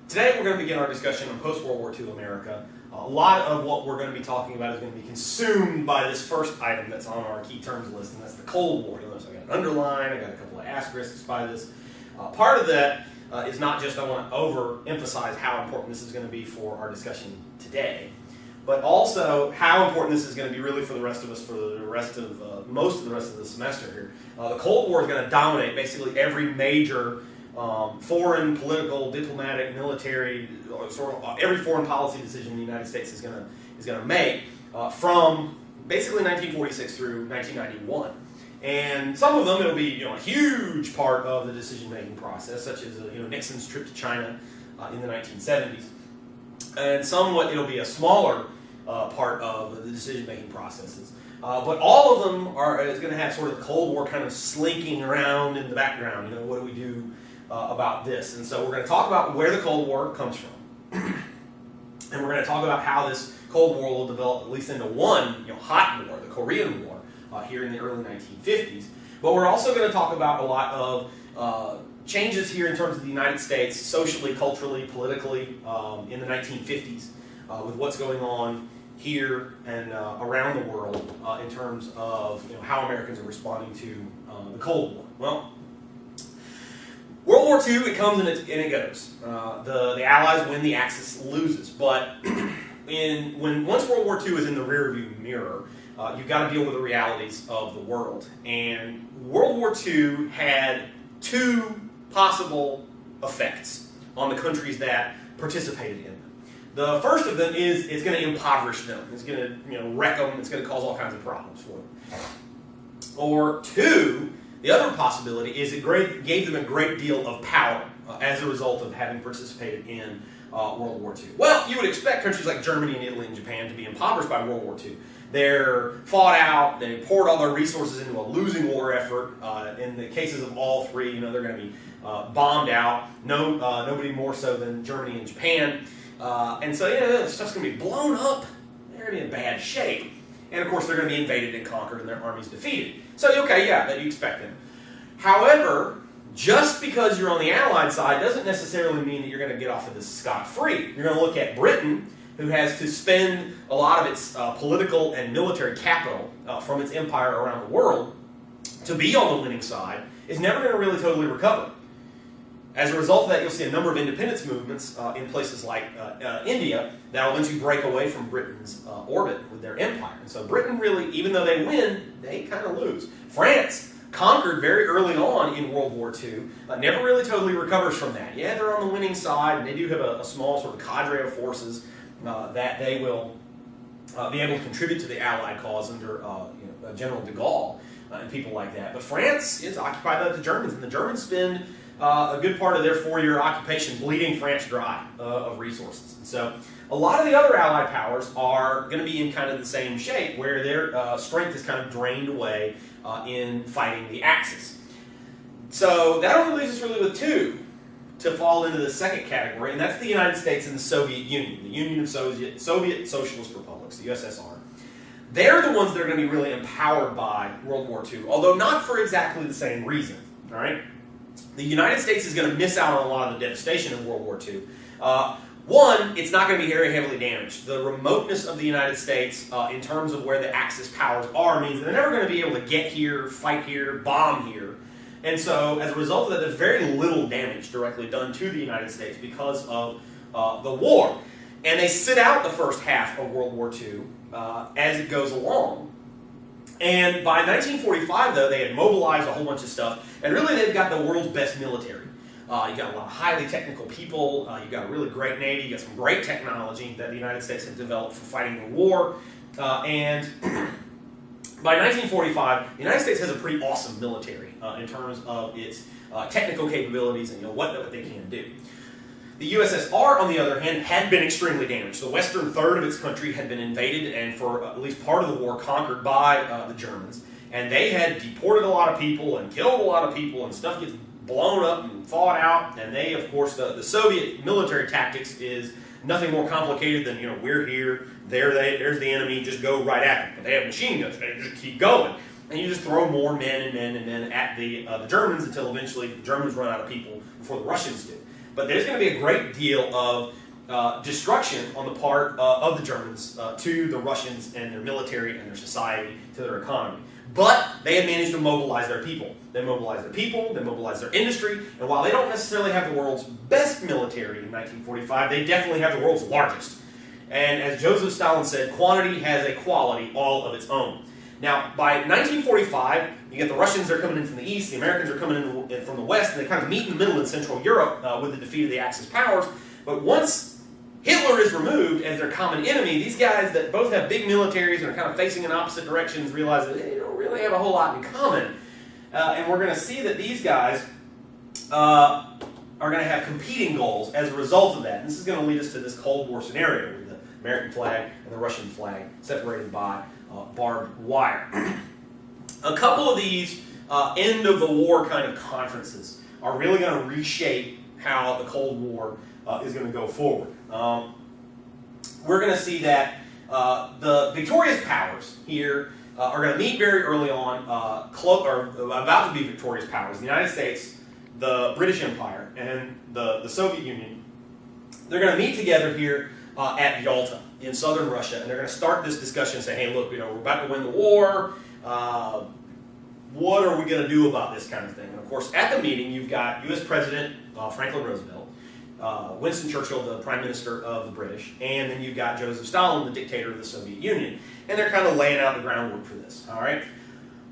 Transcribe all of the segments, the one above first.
Today we're going to begin our discussion on post-World War II America. A lot of what we're going to be talking about is going to be consumed by this first item that's on our key terms list, and that's the Cold War. You'll notice I got an underline, I got a couple of asterisks by this. Part of that is not just I want to overemphasize how important this is going to be for our discussion today, but also how important this is going to be really for the rest of us for the rest of most of the rest of the semester here. The Cold War is going to dominate basically every major foreign, political, diplomatic, military, sort of every foreign policy decision the United States is going to make from basically 1946 through 1991. And some of them it'll be a huge part of the decision-making process, such as Nixon's trip to China in the 1970s, and somewhat it'll be a smaller part of the decision-making processes. But all of them is going to have sort of the Cold War kind of slinking around in the background. What do we do about this? And so we're going to talk about where the Cold War comes from. And we're going to talk about how this Cold War will develop at least into one hot war, the Korean War, here in the early 1950s. But we're also going to talk about a lot of changes here in terms of the United States, socially, culturally, politically, in the 1950s, with what's going on here and around the world in terms of how Americans are responding to the Cold War. Well, World War II, it comes and it goes. The Allies win, the Axis loses. But once World War II is in the rearview mirror, you've got to deal with the realities of the world. And World War II had two possible effects on the countries that participated in them. The first of them is it's going to impoverish them. It's going to wreck them. It's going to cause all kinds of problems for them. Or two, the other possibility is it gave them a great deal of power as a result of having participated in World War II. Well, you would expect countries like Germany and Italy and Japan to be impoverished by World War II. They're fought out, they poured all their resources into a losing war effort. In the cases of all three, they're going to be bombed out. Nobody more so than Germany and Japan. And so, the stuff's going to be blown up. They're going to be in bad shape. And of course, they're going to be invaded and conquered and their armies defeated. So, okay, yeah, that you expect them. However, just because you're on the Allied side doesn't necessarily mean that you're going to get off of this scot-free. You're going to look at Britain, who has to spend a lot of its political and military capital from its empire around the world to be on the winning side, is never going to really totally recover. As a result of that, you'll see a number of independence movements in places like India that will eventually break away from Britain's orbit with their empire. And so Britain really, even though they win, they kind of lose. France, conquered very early on in World War II, never really totally recovers from that. Yeah, they're on the winning side, and they do have a small sort of cadre of forces that they will be able to contribute to the Allied cause under General de Gaulle and people like that. But France is occupied by the Germans, and the Germans spend a good part of their 4-year occupation bleeding France dry of resources. And so a lot of the other Allied powers are going to be in kind of the same shape, where their strength is kind of drained away in fighting the Axis. So that only leaves us really with two to fall into the second category, and that's the United States and the Soviet Union, the Union of Soviet Socialist Republics, the USSR. They're the ones that are going to be really empowered by World War II, although not for exactly the same reason. All right? The United States is going to miss out on a lot of the devastation of World War II. One, it's not going to be very heavily damaged. The remoteness of the United States in terms of where the Axis powers are means they're never going to be able to get here, fight here, bomb here. And so, as a result of that, there's very little damage directly done to the United States because of the war. And they sit out the first half of World War II as it goes along. And by 1945, though, they had mobilized a whole bunch of stuff, and really they've got the world's best military. You got a lot of highly technical people, you got a really great Navy, you got some great technology that the United States had developed for fighting the war, and by 1945, the United States has a pretty awesome military in terms of its technical capabilities and what they can do. The USSR, on the other hand, had been extremely damaged. The western third of its country had been invaded and for at least part of the war conquered by the Germans. And they had deported a lot of people and killed a lot of people, and stuff gets blown up and fought out. And they, of course, the Soviet military tactics is nothing more complicated than, we're here, there's the enemy, just go right at them. But they have machine guns, they just keep going. And you just throw more men and men and men at the Germans until eventually the Germans run out of people before the Russians do. But there's going to be a great deal of destruction on the part of the Germans to the Russians and their military and their society, to their economy. But they had managed to mobilize their people. They mobilized their people, they mobilized their industry, and while they don't necessarily have the world's best military in 1945, they definitely have the world's largest. And as Joseph Stalin said, quantity has a quality all of its own. Now, by 1945, you get the Russians, they're coming in from the east, the Americans are coming in from the west, and they kind of meet in the middle in Central Europe with the defeat of the Axis powers. But once Hitler is removed as their common enemy, these guys that both have big militaries and are kind of facing in opposite directions realize that they don't really have a whole lot in common. And we're going to see that these guys are going to have competing goals as a result of that. And this is going to lead us to this Cold War scenario with the American flag and the Russian flag separated by barbed wire. A couple of these end of the war kind of conferences are really going to reshape how the Cold War is going to go forward. We're going to see that the victorious powers here are going to meet very early on, or about to be victorious powers, the United States, the British Empire, and the Soviet Union. They're going to meet together here at Yalta in southern Russia, and they're going to start this discussion and say, hey, look, we're about to win the war. What are we going to do about this kind of thing? And of course, at the meeting, you've got U.S. President Franklin Roosevelt, Winston Churchill, the Prime Minister of the British, and then you've got Joseph Stalin, the dictator of the Soviet Union. And they're kind of laying out the groundwork for this, all right?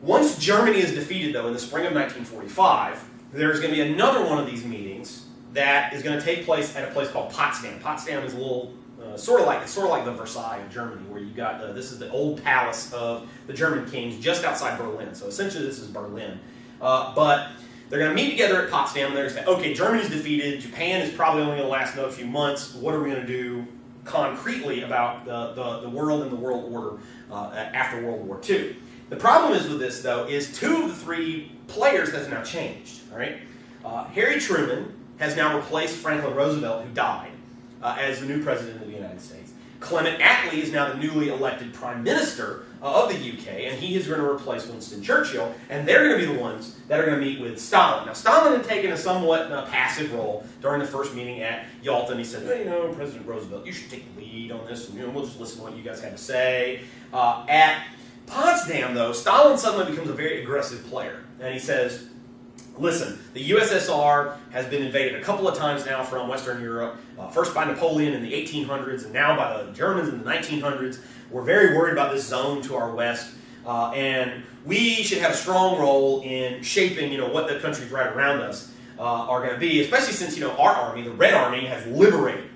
Once Germany is defeated, though, in the spring of 1945, there's going to be another one of these meetings that is going to take place at a place called Potsdam. Potsdam is a little, sort of like the Versailles of Germany, where you've got, this is the old palace of the German kings just outside Berlin. So essentially this is Berlin. But they're going to meet together at Potsdam, and they're going to say, okay, Germany's defeated, Japan is probably only going to last another few months, what are we going to do concretely about the world and the world order after World War II? The problem is with this, though, is two of the three players has now changed, all right? Harry Truman has now replaced Franklin Roosevelt, who died, as the new president of the United States. Clement Attlee is now the newly elected Prime Minister of the UK, and he is going to replace Winston Churchill, and they're going to be the ones that are going to meet with Stalin. Now, Stalin had taken a somewhat passive role during the first meeting at Yalta, and he said, well, President Roosevelt, you should take the lead on this, and we'll just listen to what you guys have to say. At Potsdam, though, Stalin suddenly becomes a very aggressive player, and he says, listen, the USSR has been invaded a couple of times now from Western Europe, first by Napoleon in the 1800s and now by the Germans in the 1900s. We're very worried about this zone to our west, and we should have a strong role in shaping, what the countries right around us are going to be, especially since, our army, the Red Army, has liberated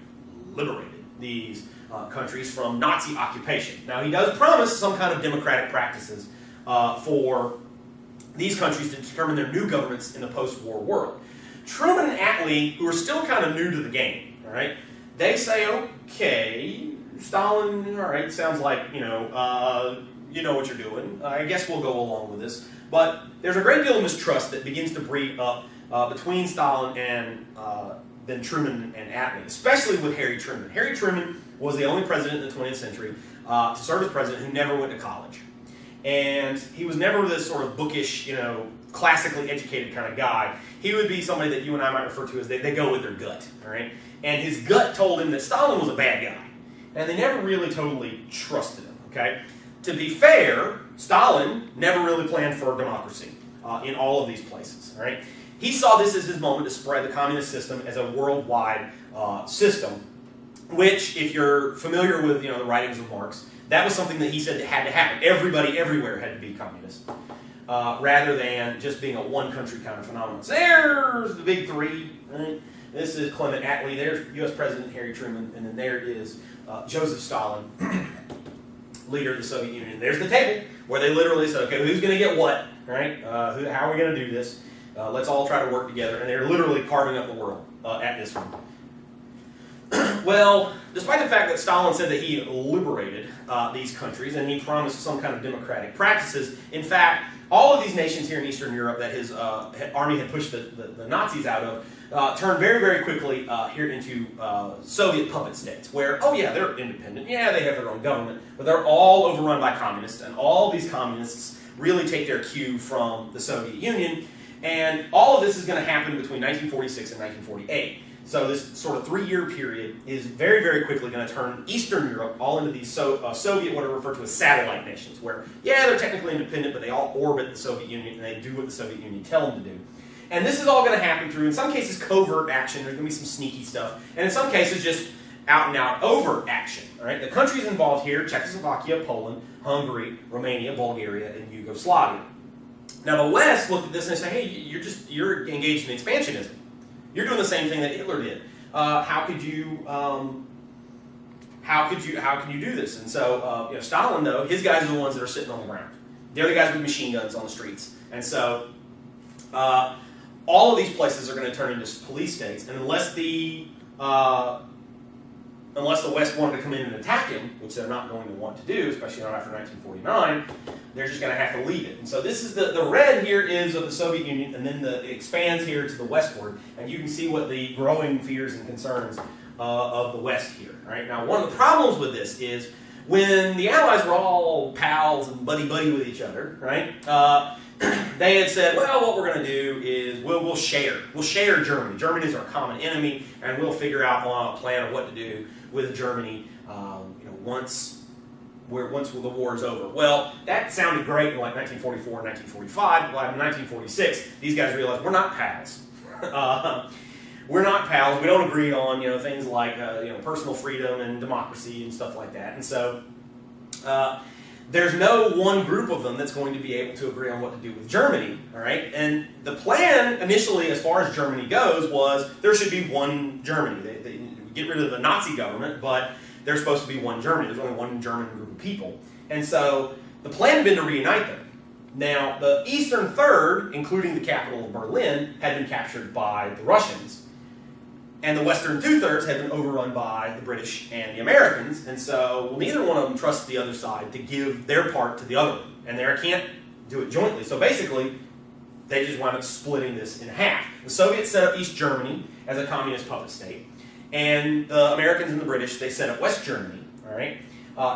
these countries from Nazi occupation. Now, he does promise some kind of democratic practices for these countries to determine their new governments in the post-war world. Truman and Attlee, who are still kind of new to the game, all right, they say, okay, Stalin, all right, sounds like, you know what you're doing. I guess we'll go along with this. But there's a great deal of mistrust that begins to breed up between Stalin and then Truman and Attlee, especially with Harry Truman. Harry Truman was the only president in the 20th century to serve as president who never went to college. And he was never this sort of bookish, classically educated kind of guy. He would be somebody that you and I might refer to as they go with their gut, all right? And his gut told him that Stalin was a bad guy. And they never really totally trusted him, okay? To be fair, Stalin never really planned for democracy in all of these places, all right? He saw this as his moment to spread the communist system as a worldwide system, which, if you're familiar with the writings of Marx, that was something that he said that had to happen. Everybody everywhere had to be communist, rather than just being a one-country kind of phenomenon. So there's the big three, right? This is Clement Attlee, there's U.S. President Harry Truman, and then there is Joseph Stalin, leader of the Soviet Union. There's the table where they literally said, okay, who's going to get what, right? How are we going to do this? Let's all try to work together. And they're literally carving up the world at this one. Well, despite the fact that Stalin said that he liberated these countries and he promised some kind of democratic practices, in fact, all of these nations here in Eastern Europe that his army had pushed the Nazis out of turned very, very quickly here into Soviet puppet states where, oh yeah, they're independent, yeah, they have their own government, but they're all overrun by communists, and all these communists really take their cue from the Soviet Union, and all of this is going to happen between 1946 and 1948. So this sort of 3-year period is very, very quickly going to turn Eastern Europe all into these Soviet, what are referred to as satellite nations, where, yeah, they're technically independent, but they all orbit the Soviet Union, and they do what the Soviet Union tell them to do. And this is all going to happen through, in some cases, covert action. There's going to be some sneaky stuff. And in some cases, just out-and-out overt action. All right? The countries involved here, Czechoslovakia, Poland, Hungary, Romania, Bulgaria, and Yugoslavia. Now, the West looked at this and they said, hey, you're engaged in expansionism. You're doing the same thing that Hitler did. How can you do this? And so, Stalin, though, his guys are the ones that are sitting on the ground. They're the guys with machine guns on the streets. And so, all of these places are going to turn into police states, and unless the West wanted to come in and attack him, which they're not going to want to do, especially not after 1949, they're just going to have to leave it. And so this is the red here is of the Soviet Union, and then it expands here to the westward, and you can see what the growing fears and concerns of the West here. Right? Now, one of the problems with this is when the Allies were all pals and buddy-buddy with each other, right? They had said, well, what we're going to do is we'll share. We'll share Germany. Germany is our common enemy, and we'll figure out a plan of what to do with Germany once the war is over. Well, that sounded great in like 1944 and 1945, but in 1946, these guys realized we're not pals. We're not pals. We don't agree on things like personal freedom and democracy and stuff like that. And so there's no one group of them that's going to be able to agree on what to do with Germany. All right, and the plan initially, as far as Germany goes, was there should be one Germany. They get rid of the Nazi government, but there's supposed to be one Germany. There's only one German group of people, and so the plan had been to reunite them. Now, the Eastern Third, including the capital of Berlin, had been captured by the Russians. And the Western two-thirds had been overrun by the British and the Americans, and so neither one of them trusts the other side to give their part to the other one, and they can't do it jointly. So basically, they just wound up splitting this in half. The Soviets set up East Germany as a communist puppet state, and the Americans and the British, they set up West Germany, all right,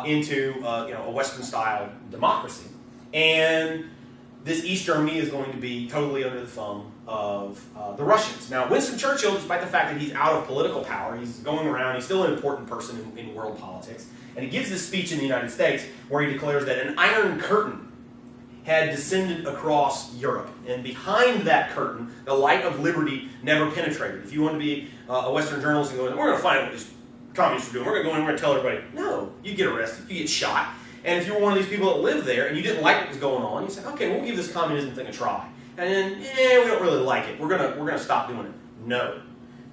into a Western-style democracy. And this East Germany is going to be totally under the thumb of the Russians. Now, Winston Churchill, despite the fact that he's out of political power, he's going around, he's still an important person in world politics, and he gives this speech in the United States where he declares that an iron curtain had descended across Europe, and behind that curtain, the light of liberty never penetrated. If you want to be a Western journalist and go, we're going to find out what these communists are doing, we're going to go in and we're going to tell everybody, no, you get arrested, you get shot. And if you were one of these people that lived there and you didn't like what was going on, you said, okay, we'll give this communism thing a try. And then, we don't really like it. We're gonna stop doing it. No.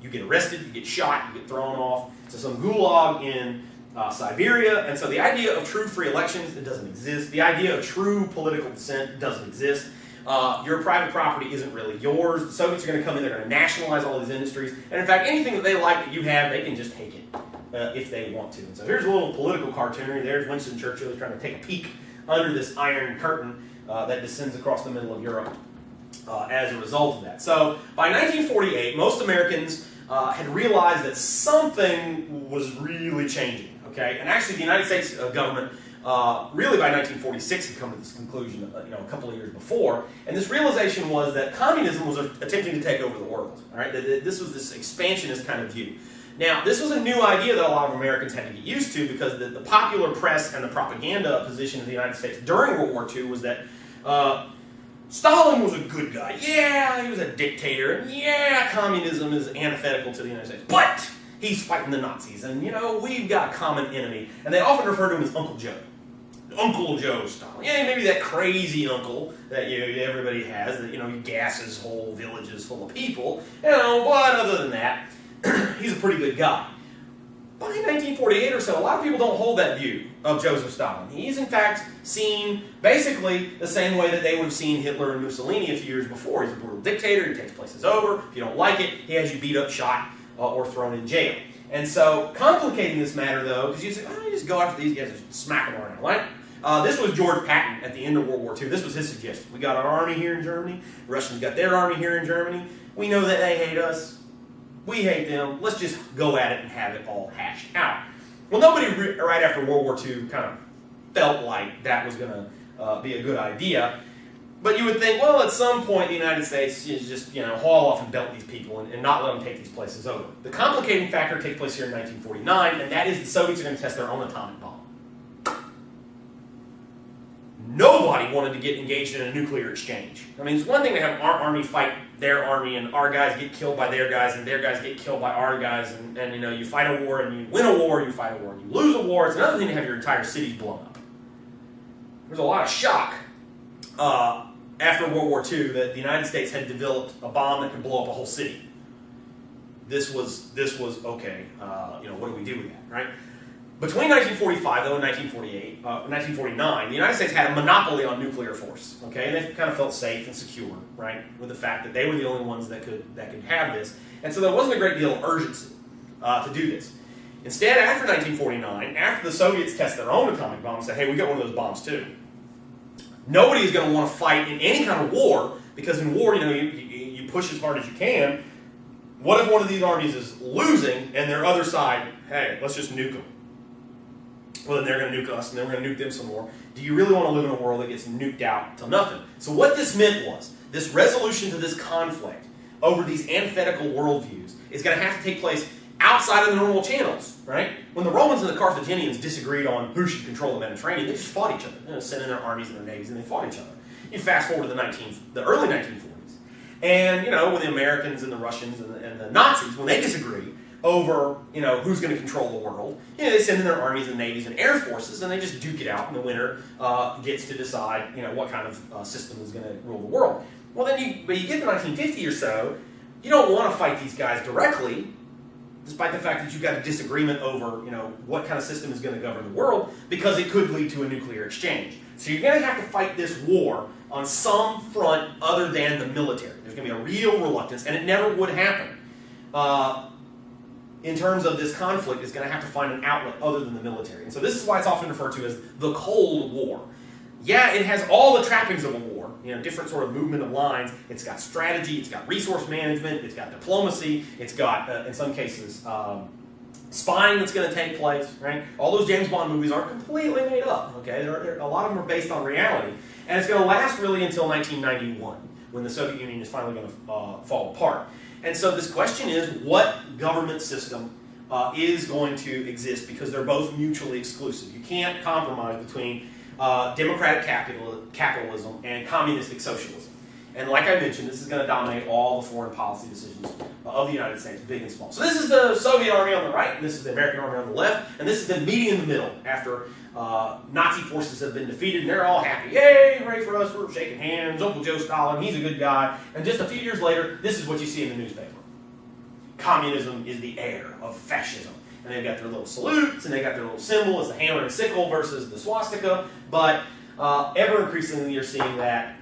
You get arrested, you get shot, you get thrown off to some gulag in Siberia. And so the idea of true free elections, it doesn't exist. The idea of true political dissent doesn't exist. Your private property isn't really yours. The Soviets are going to come in, they're going to nationalize all these industries. And in fact, anything that they like that you have, they can just take it. If they want to. And so here's a little political cartoonery. There's Winston Churchill trying to take a peek under this iron curtain that descends across the middle of Europe as a result of that. So by 1948, most Americans had realized that something was really changing. Okay, and actually the United States government really by 1946 had come to this conclusion a couple of years before, and this realization was that communism was attempting to take over the world. All right, this was this expansionist kind of view. Now, this was a new idea that a lot of Americans had to get used to because the popular press and the propaganda position of the United States during World War II was that Stalin was a good guy. Yeah, he was a dictator. And yeah, communism is antithetical to the United States. But he's fighting the Nazis, and we've got a common enemy. And they often refer to him as Uncle Joe. Uncle Joe Stalin. Yeah, maybe that crazy uncle that everybody has that he gasses whole villages full of people. But other than that, he's a pretty good guy. By 1948 or so, a lot of people don't hold that view of Joseph Stalin. He's in fact seen basically the same way that they would have seen Hitler and Mussolini a few years before. He's a brutal dictator, he takes places over. If you don't like it, he has you beat up, shot, or thrown in jail. And so, complicating this matter though, because you say, you just go after these guys and smack them around, right? This was George Patton at the end of World War II. This was his suggestion. We got our army here in Germany. The Russians got their army here in Germany. We know that they hate us. We hate them. Let's just go at it and have it all hashed out. Well, nobody right after World War II kind of felt like that was going to be a good idea. But you would think, well, at some point the United States is just, haul off and belt these people and not let them take these places over. The complicating factor takes place here in 1949, and that is the Soviets are going to test their own atomic bomb. Nobody wanted to get engaged in a nuclear exchange. I mean, it's one thing to have our army fight their army, and our guys get killed by their guys, and their guys get killed by our guys, and you fight a war and you win a war, you fight a war and you lose a war. It's another thing to have your entire cities blown up. There's a lot of shock after World War II that the United States had developed a bomb that could blow up a whole city. This was okay. What do we do with that, right? Between 1945, though, and 1949, the United States had a monopoly on nuclear force. Okay, and they kind of felt safe and secure, right, with the fact that they were the only ones that could have this, and so there wasn't a great deal of urgency to do this. Instead, after 1949, after the Soviets test their own atomic bombs, say, hey, we got one of those bombs too. Nobody is going to want to fight in any kind of war, because in war, you push as hard as you can. What if one of these armies is losing and their other side, hey, let's just nuke them? Well, then they're going to nuke us, and then we're going to nuke them some more. Do you really want to live in a world that gets nuked out till nothing? So what this meant was, this resolution to this conflict over these antithetical worldviews is going to have to take place outside of the normal channels, right? When the Romans and the Carthaginians disagreed on who should control the Mediterranean, they just fought each other. Sent in their armies and their navies, and they fought each other. You fast forward to the early 1940s, and when the Americans and the Russians and the Nazis, when they disagree over who's going to control the world, they send in their armies and navies and air forces, and they just duke it out, and the winner gets to decide what kind of system is going to rule the world. Well, then you get to 1950 or so, you don't want to fight these guys directly, despite the fact that you've got a disagreement over what kind of system is going to govern the world, because it could lead to a nuclear exchange. So you're going to have to fight this war on some front other than the military. There's going to be a real reluctance, and it never would happen. In terms of this conflict, is going to have to find an outlet other than the military. And so this is why it's often referred to as the Cold War. Yeah, it has all the trappings of a war, different sort of movement of lines. It's got strategy, it's got resource management, it's got diplomacy, it's got, in some cases, spying that's going to take place, right? All those James Bond movies aren't completely made up, okay? A lot of them are based on reality. And it's going to last really until 1991, when the Soviet Union is finally going to fall apart. And so this question is, what government system is going to exist, because they're both mutually exclusive. You can't compromise between democratic capitalism and communistic socialism. And like I mentioned, this is going to dominate all the foreign policy decisions of the United States, big and small. So this is the Soviet army on the right, and this is the American army on the left, and this is them meeting in the middle after Nazi forces have been defeated, and they're all happy. Yay, hooray for us, we're shaking hands, Uncle Joe Stalin, he's a good guy. And just a few years later, this is what you see in the newspaper. Communism is the heir of fascism. And they've got their little salutes, and they've got their little symbol. It's the hammer and sickle versus the swastika. But ever increasingly, you're seeing that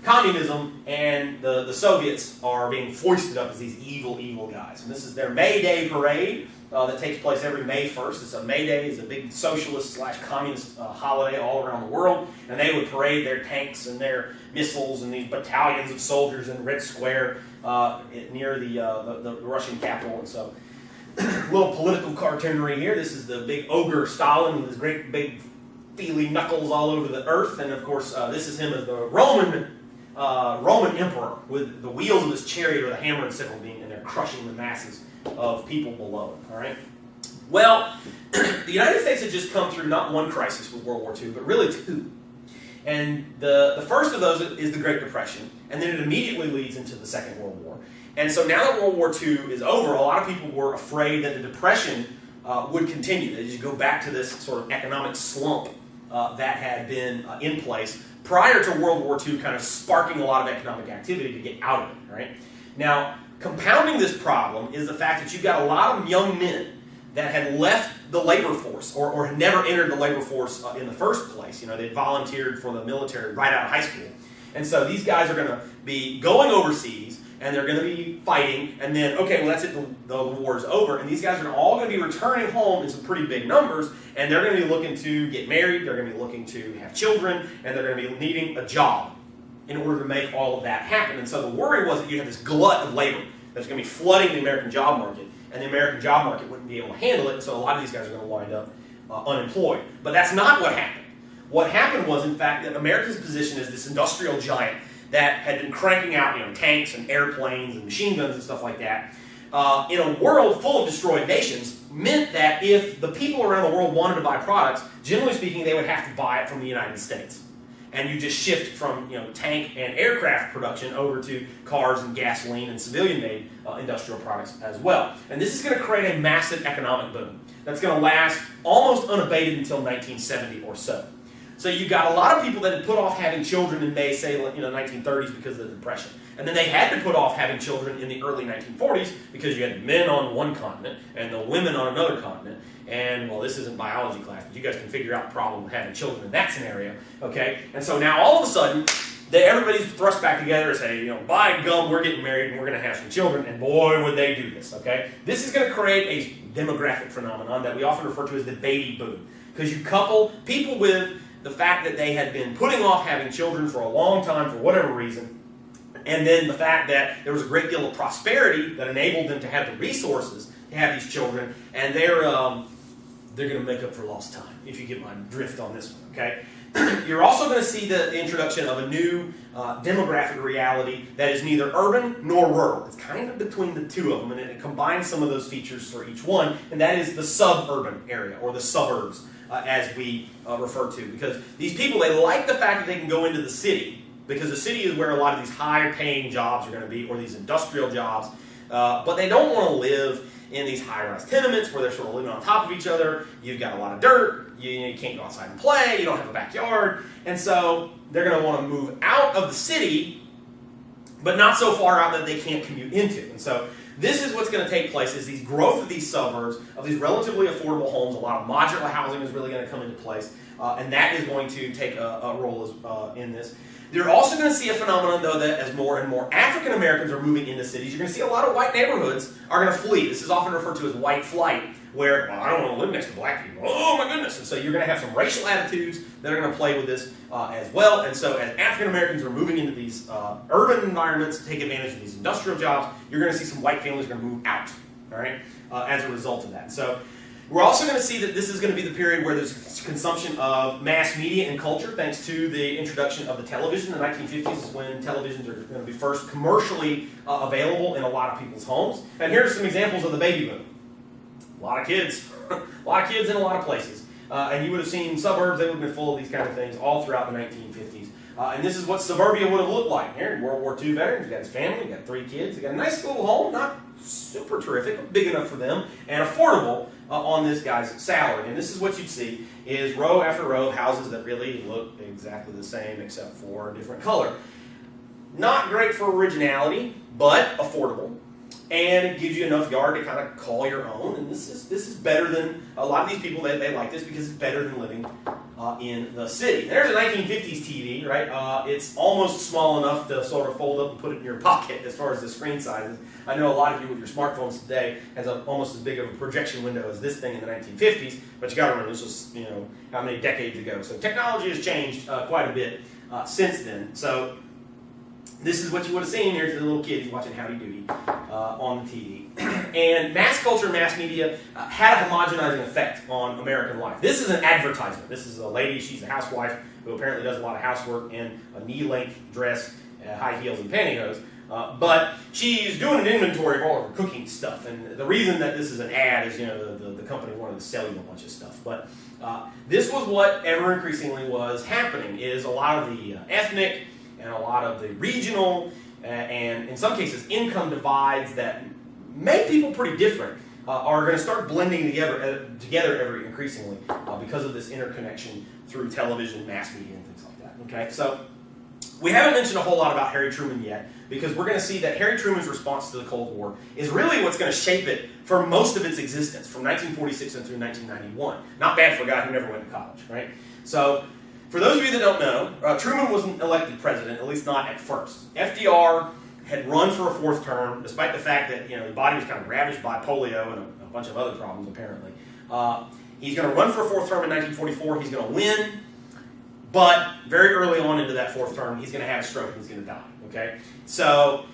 communism and the Soviets are being foisted up as these evil, evil guys. And this is their May Day parade that takes place every May 1st. It's a May Day. It's a big socialist/communist holiday all around the world. And they would parade their tanks and their missiles and these battalions of soldiers in Red Square near the Russian capital. And so, little political cartoonery here. This is the big ogre Stalin with his great big feely knuckles all over the earth. And of course, this is him as the Roman emperor with the wheels of his chariot or the hammer and sickle being in there crushing the masses of people below him. All right. Well, the United States had just come through not one crisis with World War II, but really two. And the first of those is the Great Depression, and then it immediately leads into the Second World War. And so now that World War II is over, a lot of people were afraid that the Depression would continue. They just go back to this sort of economic slump that had been in place prior to World War II kind of sparking a lot of economic activity to get out of it. Right? Now, compounding this problem is the fact that you've got a lot of young men that had left the labor force or had never entered the labor force in the first place. They'd volunteered for the military right out of high school. And so these guys are going to be going overseas, and they're going to be fighting, and then, okay, well, that's it, the war's over, and these guys are all going to be returning home in some pretty big numbers, and they're going to be looking to get married, they're going to be looking to have children, and they're going to be needing a job in order to make all of that happen. And so the worry was that you have this glut of labor that's going to be flooding the American job market, and the American job market wouldn't be able to handle it, and so a lot of these guys are going to wind up unemployed. But that's not what happened. what happened was, in fact, that America's position as this industrial giant that had been cranking out, tanks and airplanes and machine guns and stuff like that, in a world full of destroyed nations, meant that if the people around the world wanted to buy products, generally speaking, they would have to buy it from the United States. And you just shift from tank and aircraft production over to cars and gasoline and civilian-made industrial products as well. And this is going to create a massive economic boom that's going to last almost unabated until 1970 or so. So you've got a lot of people that had put off having children in, say, 1930s because of the Depression. And then they had to put off having children in the early 1940s because you had men on one continent and the women on another continent. And, well, this isn't biology class, but you guys can figure out the problem with having children in that scenario, okay? And so now all of a sudden, everybody's thrust back together and say, by gum, we're getting married and we're going to have some children, and boy, would they do this, okay? This is going to create a demographic phenomenon that we often refer to as the baby boom, because you couple people with the fact that they had been putting off having children for a long time for whatever reason, and then the fact that there was a great deal of prosperity that enabled them to have the resources to have these children, and they're going to make up for lost time, if you get my drift on this one, okay? You're also going to see the introduction of a new demographic reality that is neither urban nor rural. It's kind of between the two of them, and it combines some of those features for each one, and that is the suburban area, or the suburbs, as we refer to. Because these people, they like the fact that they can go into the city, because the city is where a lot of these higher-paying jobs are going to be, or these industrial jobs, but they don't want to live in these high-rise tenements where they're sort of living on top of each other. You've got a lot of dirt. You can't go outside and play. You don't have a backyard. And so they're going to want to move out of the city, but not so far out that they can't commute into. And so this is what's going to take place, is these growth of these suburbs, of these relatively affordable homes. A lot of modular housing is really going to come into place, and that is going to take a role in this. You're also going to see a phenomenon, though, that as more and more African Americans are moving into cities, you're going to see a lot of white neighborhoods are going to flee. This is often referred to as white flight, where, well, I don't want to live next to black people. Oh, my goodness. And so you're going to have some racial attitudes that are going to play with this as well. And so as African Americans are moving into these urban environments to take advantage of these industrial jobs, you're going to see some white families are going to move out, all right, as a result of that. So we're also going to see that this is going to be the period where there's consumption of mass media and culture, thanks to the introduction of the television. The 1950s is when televisions are going to be first commercially available in a lot of people's homes. And here are some examples of the baby boom. A lot of kids. A lot of kids in a lot of places. And you would have seen suburbs, they would have been full of these kind of things all throughout the 1950s. And this is what suburbia would have looked like. Here, World War II veterans, got his family, got 3 kids, they got a nice little home, not super terrific, but big enough for them, and affordable on this guy's salary. And this is what you'd see, is row after row of houses that really look exactly the same except for a different color. Not great for originality, but affordable. And it gives you enough yard to kind of call your own. And this is better than, a lot of these people, they like this because it's better than living in the city. There's a 1950s TV, right? It's almost small enough to sort of fold up and put it in your pocket as far as the screen size is. I know a lot of you with your smartphones today has almost as big of a projection window as this thing in the 1950s, but you got to remember this was, how many decades ago. So technology has changed quite a bit since then. So this is what you would have seen. Here's the little kid, he's watching Howdy Doody on the TV. And mass culture and mass media had a homogenizing effect on American life. This is an advertisement. This is a lady, she's a housewife who apparently does a lot of housework in a knee-length dress, high heels, and pantyhose. But she's doing an inventory of all of her cooking stuff. And the reason that this is an ad is, the company wanted to sell you a bunch of stuff. But this was what ever increasingly was happening, is a lot of the ethnic and a lot of the regional and in some cases income divides that make people pretty different are going to start blending together ever increasingly because of this interconnection through television, mass media, and things like that. Okay, so we haven't mentioned a whole lot about Harry Truman yet, because we're going to see that Harry Truman's response to the Cold War is really what's going to shape it for most of its existence, from 1946 and through 1991. Not bad for a guy who never went to college, right? So for those of you that don't know, Truman wasn't elected president, at least not at first. FDR had run for a 4th term, despite the fact that the body was kind of ravaged by polio and a bunch of other problems, apparently. He's going to run for a 4th term in 1944. He's going to win, but very early on into that 4th term, he's going to have a stroke and he's going to die. Okay, so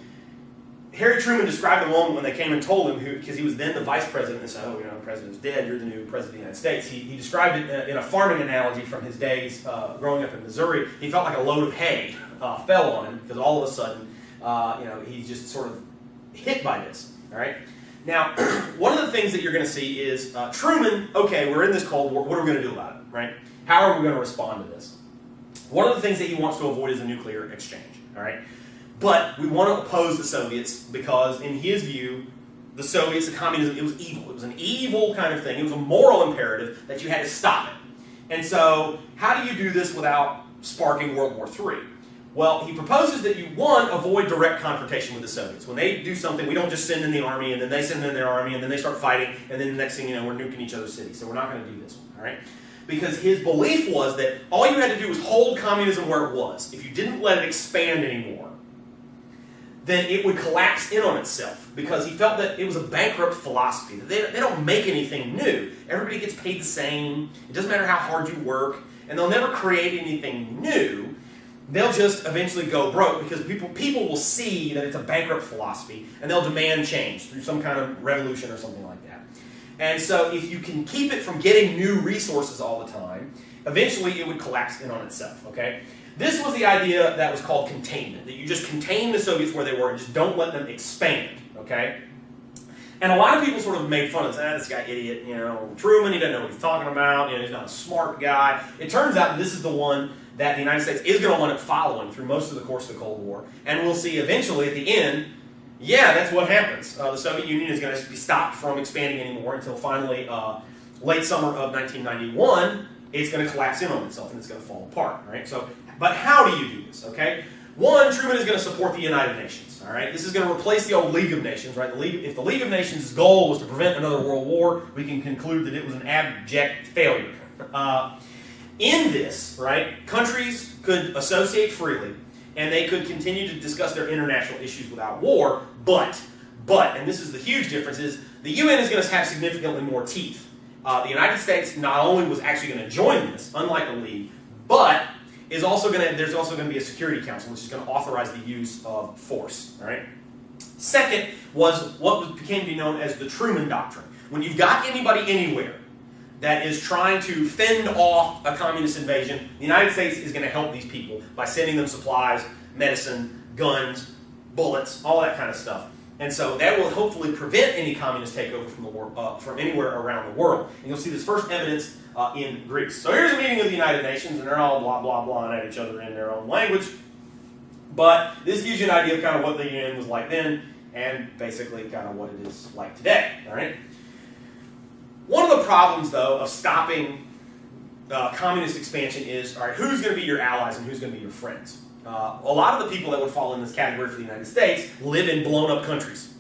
Harry Truman described the moment when they came and told him, because he was then the vice president, and said, oh, the president's dead, you're the new president of the United States. He described it in a farming analogy from his days growing up in Missouri. He felt like a load of hay fell on him, because all of a sudden, he's just sort of hit by this, all right? Now, one of the things that you're going to see is Truman, okay, we're in this Cold War, what are we going to do about it, right? How are we going to respond to this? One of the things that he wants to avoid is a nuclear exchange, all right? But we want to oppose the Soviets because, in his view, the Soviets, the communism, it was evil. It was an evil kind of thing. It was a moral imperative that you had to stop it. And so, how do you do this without sparking World War III? Well, he proposes that you, one, avoid direct confrontation with the Soviets. When they do something, we don't just send in the army, and then they send in their army, and then they start fighting, and then the next thing you know, we're nuking each other's cities. So we're not going to do this one, all right? Because his belief was that all you had to do was hold communism where it was. If you didn't let it expand anymore, then it would collapse in on itself, because he felt that it was a bankrupt philosophy. That they don't make anything new. Everybody gets paid the same. It doesn't matter how hard you work, and they'll never create anything new. They'll just eventually go broke, because people will see that it's a bankrupt philosophy, and they'll demand change through some kind of revolution or something like that. And so if you can keep it from getting new resources all the time, eventually it would collapse in on itself, okay? This was the idea that was called containment, that you just contain the Soviets where they were and just don't let them expand, okay? And a lot of people sort of made fun of this guy idiot, Truman, he doesn't know what he's talking about, he's not a smart guy. It turns out this is the one that the United States is going to want it following through most of the course of the Cold War. And we'll see eventually at the end, yeah, that's what happens. The Soviet Union is going to be stopped from expanding anymore until finally, late summer of 1991, it's going to collapse in on itself and it's going to fall apart, right? So, but how do you do this, okay? One, Truman is going to support the United Nations, all right? This is going to replace the old League of Nations, right? If the League of Nations' goal was to prevent another world war, we can conclude that it was an abject failure. In this, right, countries could associate freely, and they could continue to discuss their international issues without war, but, and this is the huge difference, is the UN is going to have significantly more teeth. The United States not only was actually going to join this, unlike the League, but there's also going to be a Security Council which is going to authorize the use of force. All right. Second was what became to be known as the Truman Doctrine. When you've got anybody anywhere that is trying to fend off a communist invasion, the United States is going to help these people by sending them supplies, medicine, guns, bullets, all that kind of stuff. And so that will hopefully prevent any communist takeover from anywhere around the world. And you'll see this first evidence in Greece. So here's a meeting of the United Nations, and they're all blah, blah, blah at each other in their own language. But this gives you an idea of kind of what the UN was like then, and basically kind of what it is like today. All right. One of the problems, though, of stopping communist expansion is, all right, who's going to be your allies and who's going to be your friends? A lot of the people that would fall in this category for the United States live in blown-up countries.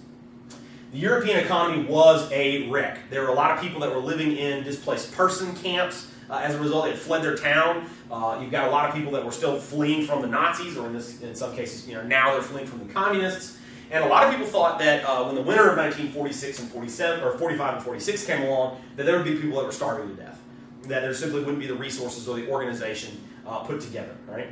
The European economy was a wreck. There were a lot of people that were living in displaced person camps. As a result, they had fled their town. You've got a lot of people that were still fleeing from the Nazis, or in some cases, now they're fleeing from the communists. And a lot of people thought that when the winter of 1946 and 47, or 45 and 46 came along, that there would be people that were starving to death. That there simply wouldn't be the resources or the organization put together, right?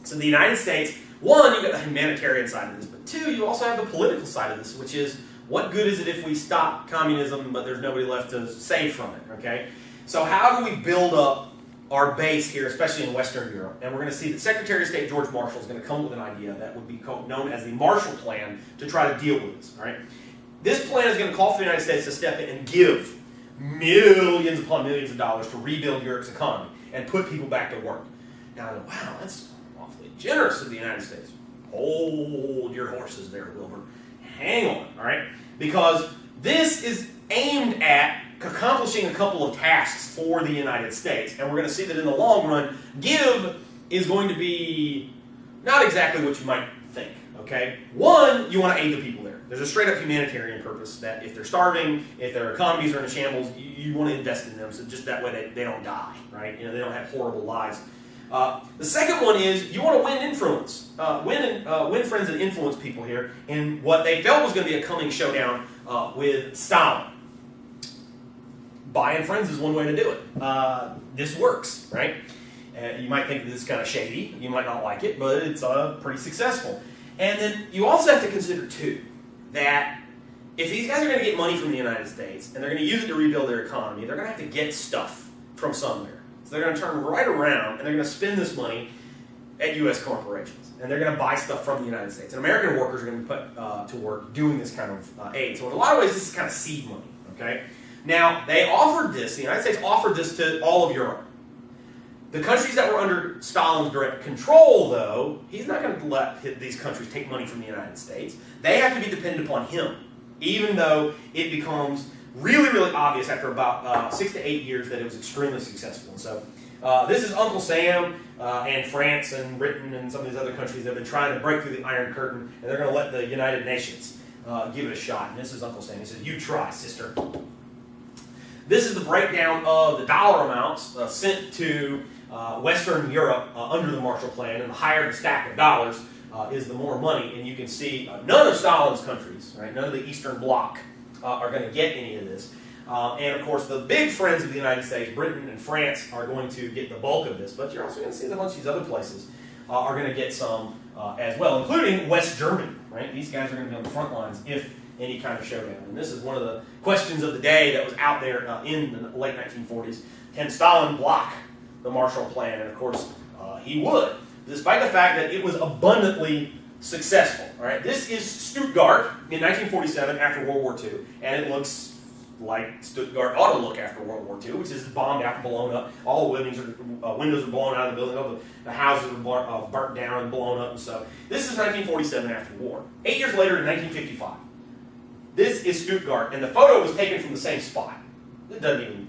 So in the United States, one, you've got the humanitarian side of this, but two, you also have the political side of this, which is, what good is it if we stop communism, but there's nobody left to save from it, okay? So how do we build up our base here, especially in Western Europe? And we're going to see that Secretary of State George Marshall is going to come up with an idea that would be known as the Marshall Plan to try to deal with this, all right? This plan is going to call for the United States to step in and give millions upon millions of dollars to rebuild Europe's economy and put people back to work. Now, wow, that's awfully generous of the United States. Hold your horses there, Wilbur. Hang on, all right? Because this is aimed at accomplishing a couple of tasks for the United States, and we're going to see that in the long run, give is going to be not exactly what you might think, okay? One, you want to aid the people there. There's a straight-up humanitarian purpose that if they're starving, if their economies are in a shambles, you want to invest in them so just that way they don't die, right? They don't have horrible lives. The second one is you want to win influence, win friends and influence people here in what they felt was going to be a coming showdown with Stalin. Buying friends is one way to do it. This works, right? You might think this is kind of shady. You might not like it, but it's pretty successful. And then you also have to consider two. that if these guys are going to get money from the United States and they're going to use it to rebuild their economy, they're going to have to get stuff from somewhere. So they're going to turn right around and they're going to spend this money at U.S. corporations. And they're going to buy stuff from the United States. And American workers are going to be put to work doing this kind of aid. So in a lot of ways, this is kind of seed money. Okay? Now, they offered this, the United States offered this to all of Europe. The countries that were under Stalin's direct control, though, he's not going to let these countries take money from the United States. They have to be dependent upon him, even though it becomes really, really obvious after about 6 to 8 years that it was extremely successful. And so this is Uncle Sam and France and Britain and some of these other countries that have been trying to break through the Iron Curtain, and they're going to let the United Nations give it a shot. And this is Uncle Sam. He says, "You try, sister." This is the breakdown of the dollar amounts sent to Western Europe under the Marshall Plan, and the higher the stack of dollars is the more money. And you can see none of Stalin's countries, right, none of the Eastern Bloc are going to get any of this. And of course, the big friends of the United States, Britain and France, are going to get the bulk of this. But you're also going to see that a bunch of these other places are going to get some as well, including West Germany. Right? These guys are going to be on the front lines if any kind of showdown. And this is one of the questions of the day that was out there in the late 1940s. Can Stalin block the Marshall Plan? And of course, he would, despite the fact that it was abundantly successful. All right? This is Stuttgart in 1947 after World War II, and it looks like Stuttgart ought to look after World War II, which is bombed out and blown up. All the windows are blown out of the building. All the houses are burnt down and blown up. And so this is 1947 after the war. 8 years later, in 1955, this is Stuttgart, and the photo was taken from the same spot. It doesn't even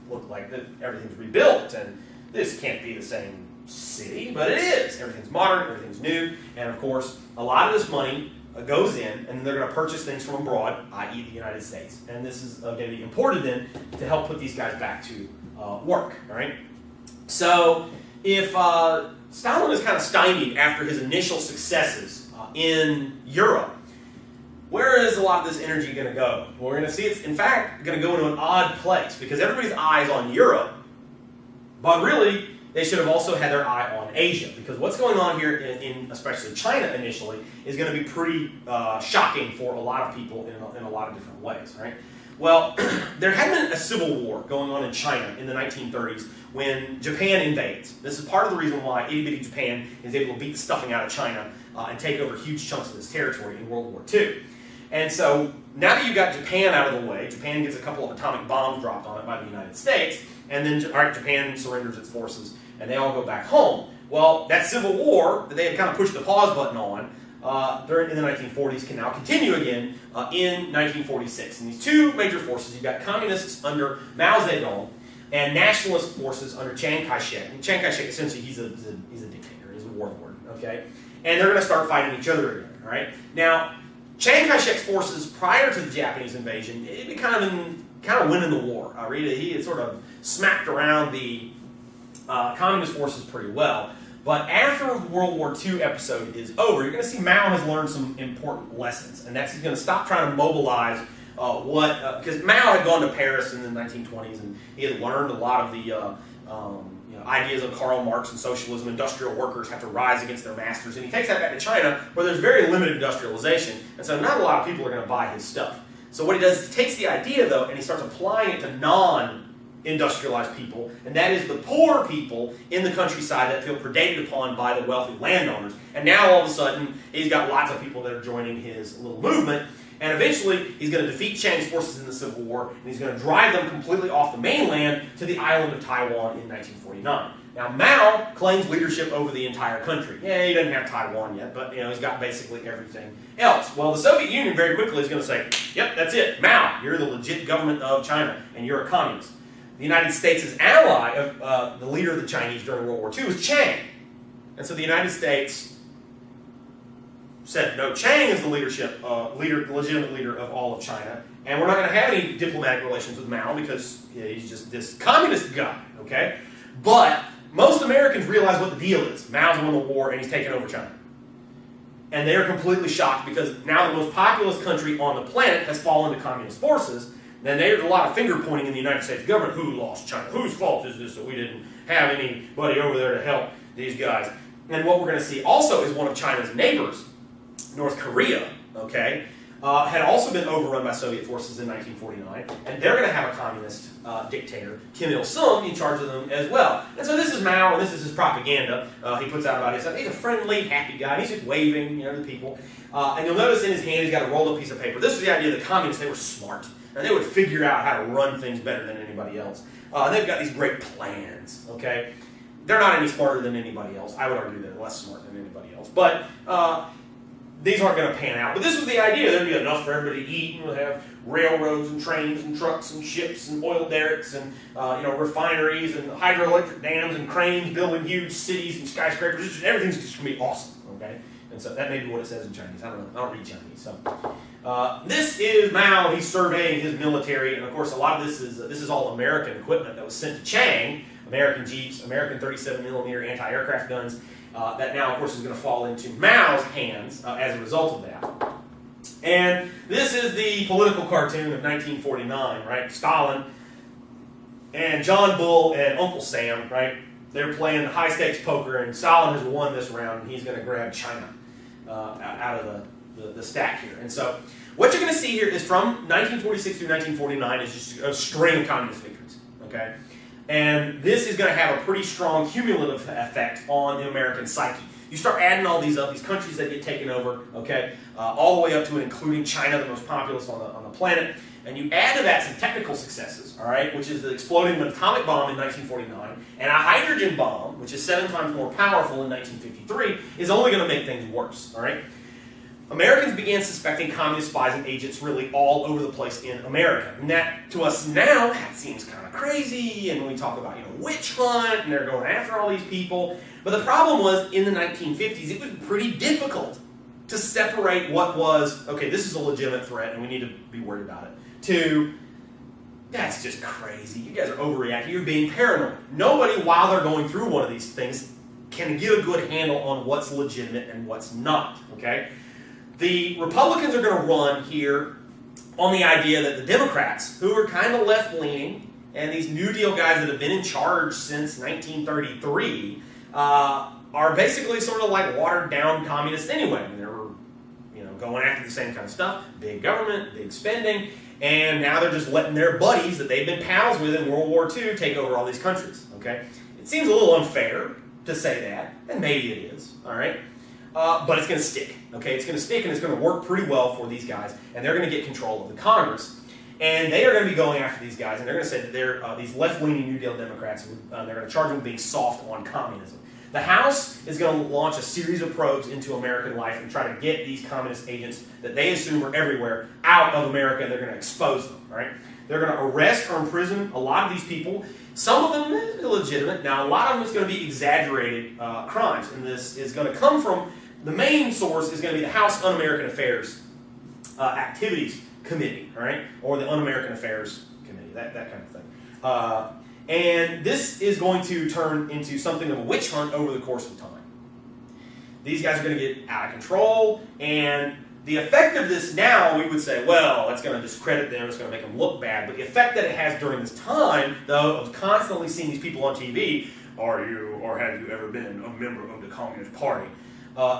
look like that everything's rebuilt, and this can't be the same city, but it is. Everything's modern, everything's new, and of course, a lot of this money goes in, and they're going to purchase things from abroad, i.e. the United States. And this is going to be imported then to help put these guys back to work. All right. So if Stalin is kind of stymied after his initial successes in Europe, where is a lot of this energy going to go? Well, we're going to see it's, in fact, going to go into an odd place because everybody's eyes on Europe, but really, they should have also had their eye on Asia, because what's going on here in especially China initially is going to be pretty shocking for a lot of people in a lot of different ways, right? Well, there had been a civil war going on in China in the 1930s when Japan invades. This is part of the reason why itty-bitty Japan is able to beat the stuffing out of China and take over huge chunks of its territory in World War II. And so now that you've got Japan out of the way, Japan gets a couple of atomic bombs dropped on it by the United States, and then all right, Japan surrenders its forces, and they all go back home. Well, that civil war that they had kind of pushed the pause button on in the 1940s can now continue again in 1946. And these two major forces, you've got communists under Mao Zedong and nationalist forces under Chiang Kai-shek. And Chiang Kai-shek, essentially, he's a dictator, he's a warlord, okay? And they're going to start fighting each other again, all right? Now, Chiang Kai-shek's forces prior to the Japanese invasion, he'd been kind of winning the war. He had sort of smacked around the communist forces pretty well. But after the World War II episode is over, you're going to see Mao has learned some important lessons. And that's he's going to stop trying to mobilize because Mao had gone to Paris in the 1920s, and he had learned a lot of the ideas of Karl Marx and socialism. Industrial workers have to rise against their masters. And he takes that back to China, where there's very limited industrialization. And so not a lot of people are going to buy his stuff. So what he does is he takes the idea, though, and he starts applying it to non-industrialized people, and that is the poor people in the countryside that feel predated upon by the wealthy landowners. And now all of a sudden, he's got lots of people that are joining his little movement, and eventually he's going to defeat Chiang's forces in the Civil War, and he's going to drive them completely off the mainland to the island of Taiwan in 1949. Now Mao claims leadership over the entire country. Yeah, he doesn't have Taiwan yet, but he's got basically everything else. Well, the Soviet Union very quickly is going to say, yep, that's it. Mao, you're the legit government of China, and you're a communist. The United States' ally of the leader of the Chinese during World War II was Chiang. And so the United States said, no, Chiang is the legitimate leader of all of China, and we're not going to have any diplomatic relations with Mao because he's just this communist guy, okay? But most Americans realize what the deal is. Mao's won the war, and he's taken over China. And they're completely shocked because now the most populous country on the planet has fallen to communist forces. Then there's a lot of finger pointing in the United States government. Who lost China? Whose fault is this that we didn't have anybody over there to help these guys? And what we're going to see also is one of China's neighbors, North Korea, okay, had also been overrun by Soviet forces in 1949, and they're going to have a communist dictator, Kim Il-sung, in charge of them as well. And so this is Mao, and this is his propaganda he puts out about himself. He's a friendly, happy guy. He's just waving, to people. And you'll notice in his hand he's got a rolled up piece of paper. This was the idea of the communists. They were smart, and they would figure out how to run things better than anybody else. They've got these great plans, okay? They're not any smarter than anybody else. I would argue they're less smart than anybody else. But these aren't going to pan out. But this was the idea. There'd be enough for everybody to eat, and we'll have railroads and trains and trucks and ships and oil derricks and refineries and hydroelectric dams and cranes building huge cities and skyscrapers. Everything's just going to be awesome, okay? And so that may be what it says in Chinese. I don't know. I don't read Chinese. So this is Mao. He's surveying his military, and of course, a lot of this is all American equipment that was sent to Chiang. American jeeps, American 37mm anti-aircraft guns. That now, of course, is going to fall into Mao's hands as a result of that. And this is the political cartoon of 1949, right? Stalin and John Bull and Uncle Sam, right? They're playing high-stakes poker, and Stalin has won this round, and he's going to grab China out of the stack here. And so what you're going to see here is from 1946 through 1949 is just a string of communist victories, okay? And this is going to have a pretty strong cumulative effect on the American psyche. You start adding all these up, these countries that get taken over, okay, all the way up to and including China, the most populous on the planet, and you add to that some technical successes, all right, which is the exploding of an atomic bomb in 1949, and a hydrogen bomb, which is 7 times more powerful in 1953, is only going to make things worse, all right? Americans began suspecting communist spies and agents really all over the place in America. And that, to us now, that seems kind of crazy. And when we talk about, witch hunt, and they're going after all these people. But the problem was, in the 1950s, it was pretty difficult to separate what was, okay, this is a legitimate threat, and we need to be worried about it, to, that's just crazy. You guys are overreacting. You're being paranoid. Nobody, while they're going through one of these things, can get a good handle on what's legitimate and what's not, okay? The Republicans are going to run here on the idea that the Democrats, who are kind of left-leaning, and these New Deal guys that have been in charge since 1933, are basically sort of like watered-down communists anyway. I mean, they were, going after the same kind of stuff, big government, big spending, and now they're just letting their buddies that they've been pals with in World War II take over all these countries, okay? It seems a little unfair to say that, and maybe it is, all right? But it's going to stick, okay? It's going to stick, and it's going to work pretty well for these guys, and they're going to get control of the Congress. And they are going to be going after these guys, and they're going to say that they're these left-leaning New Deal Democrats, they're going to charge them with being soft on communism. The House is going to launch a series of probes into American life and try to get these communist agents that they assume are everywhere out of America, and they're going to expose them, right? They're going to arrest or imprison a lot of these people. Some of them are illegitimate. Now, a lot of them is going to be exaggerated crimes, and this is going to come from, the main source is going to be the House Un-American Affairs Activities Committee, all right? Or the Un-American Affairs Committee, that kind of thing. And this is going to turn into something of a witch hunt over the course of time. These guys are going to get out of control, and the effect of this now, we would say, well, that's going to discredit them, it's going to make them look bad, but the effect that it has during this time, though, of constantly seeing these people on TV, are you, or have you ever been a member of the Communist Party,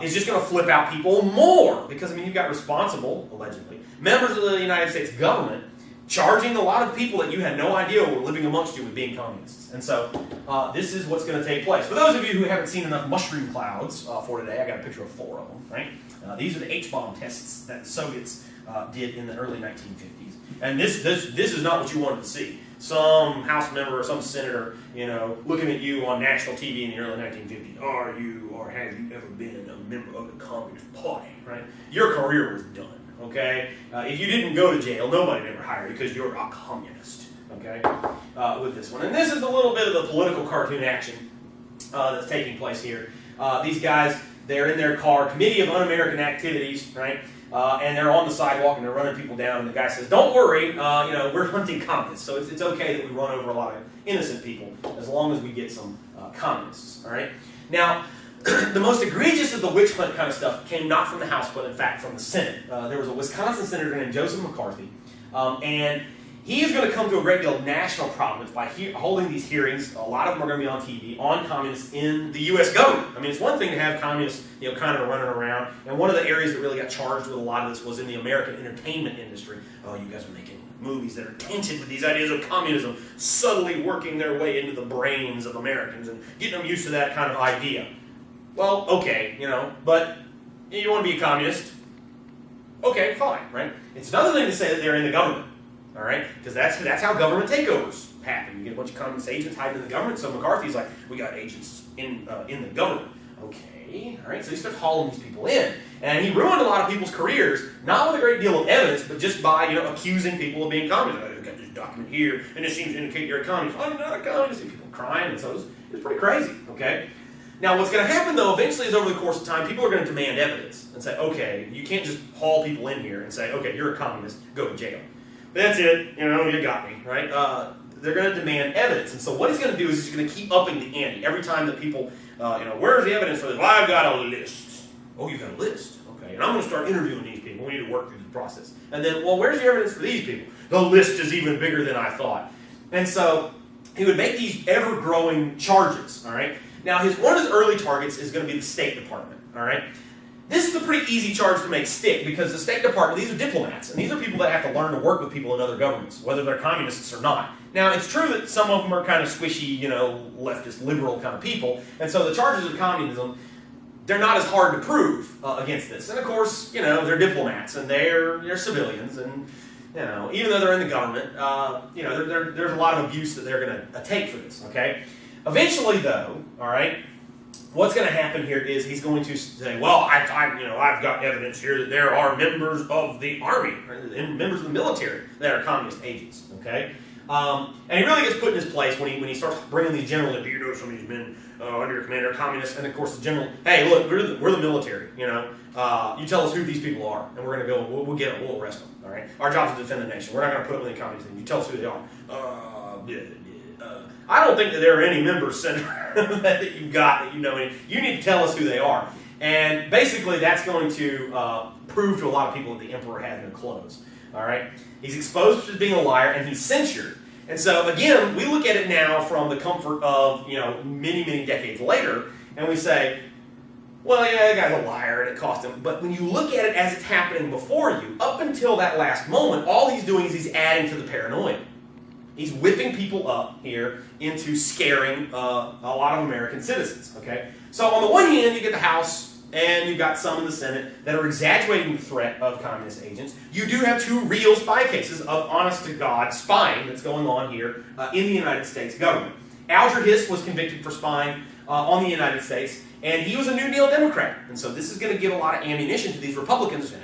is just going to flip out people more, because, you've got responsible, allegedly, members of the United States government charging a lot of people that you had no idea were living amongst you with being communists. And so this is what's going to take place. For those of you who haven't seen enough mushroom clouds for today, I got a picture of 4 of them, right? These are the H-bomb tests that the Soviets did in the early 1950s. And this is not what you wanted to see. Some House member or some senator, looking at you on national TV in the early 1950s. Are you, or have you ever been a member of the Communist Party, right? Your career was done. Okay, if you didn't go to jail, nobody would ever hire you because you're a communist. Okay, with this one, and this is a little bit of the political cartoon action that's taking place here. These guys, they're in their car, Committee of Un-American Activities, right? And they're on the sidewalk and they're running people down. And the guy says, "Don't worry, we're hunting communists, so it's okay that we run over a lot of innocent people as long as we get some communists." All right, now. The most egregious of the witch hunt kind of stuff came not from the House, but in fact from the Senate. There was a Wisconsin senator named Joseph McCarthy, and he is going to come to a great deal of national prominence by holding these hearings. A lot of them are going to be on TV, on communists in the U.S. government. I mean, it's one thing to have communists, kind of running around, and one of the areas that really got charged with a lot of this was in the American entertainment industry. Oh, you guys are making movies that are tainted with these ideas of communism, subtly working their way into the brains of Americans and getting them used to that kind of idea. Well, okay, but you want to be a communist? Okay, fine, right? It's another thing to say that they're in the government. All right, because that's how government takeovers happen. You get a bunch of communist agents hiding in the government. So McCarthy's like, we got agents in the government. Okay, all right. So he starts hauling these people in, and he ruined a lot of people's careers, not with a great deal of evidence, but just by accusing people of being communists. Oh, you got this document here, and it seems to indicate you're a communist. I'm not a communist. And people crying, and so it was pretty crazy. Okay. Now, what's going to happen though, eventually, is over the course of time, people are going to demand evidence and say, okay, you can't just haul people in here and say, okay, you're a communist, go to jail. That's it, you got me, right? They're going to demand evidence. And so what he's going to do is he's going to keep upping the ante. Every time that people, where's the evidence for this? Well, I've got a list. Oh, you got a list? Okay. And I'm going to start interviewing these people. We need to work through the process. And then, well, where's the evidence for these people? The list is even bigger than I thought. And so he would make these ever-growing charges, all right? Now, one of his early targets is going to be the State Department, all right? This is a pretty easy charge to make stick because the State Department, these are diplomats, and these are people that have to learn to work with people in other governments, whether they're communists or not. Now, it's true that some of them are kind of squishy, leftist, liberal kind of people, and so the charges of communism, they're not as hard to prove against this. And of course, they're diplomats, and they're civilians, and, even though they're in the government, there's a lot of abuse that they're going to take for this, okay? Eventually, though, all right, what's going to happen here is he's going to say, well, I've got evidence here that there are members of the army, and members of the military that are communist agents, okay? And he really gets put in his place when he starts bringing these generals in. Do you know some of these men under your command are communists? And of course the general, hey, look, we're the military, you tell us who these people are, and we're going to go, we'll get them, we'll arrest them, all right? Our job is to defend the nation. We're not going to put them in the communist thing. You tell us who they are. I don't think that there are any members, Senator, that you've got that you know. You need to tell us who they are. And basically, that's going to prove to a lot of people that the emperor has no clothes. All right? He's exposed as being a liar, and he's censured. And so, again, we look at it now from the comfort of, many, many decades later, and we say, well, yeah, that guy's a liar, and it cost him. But when you look at it as it's happening before you, up until that last moment, all he's doing is he's adding to the paranoia. He's whipping people up here into scaring a lot of American citizens, okay? So on the one hand, you get the House and you've got some in the Senate that are exaggerating the threat of communist agents. You do have two real spy cases of honest-to-God spying that's going on here in the United States government. Alger Hiss was convicted for spying on the United States, and he was a New Deal Democrat. And so this is going to give a lot of ammunition to these Republicans.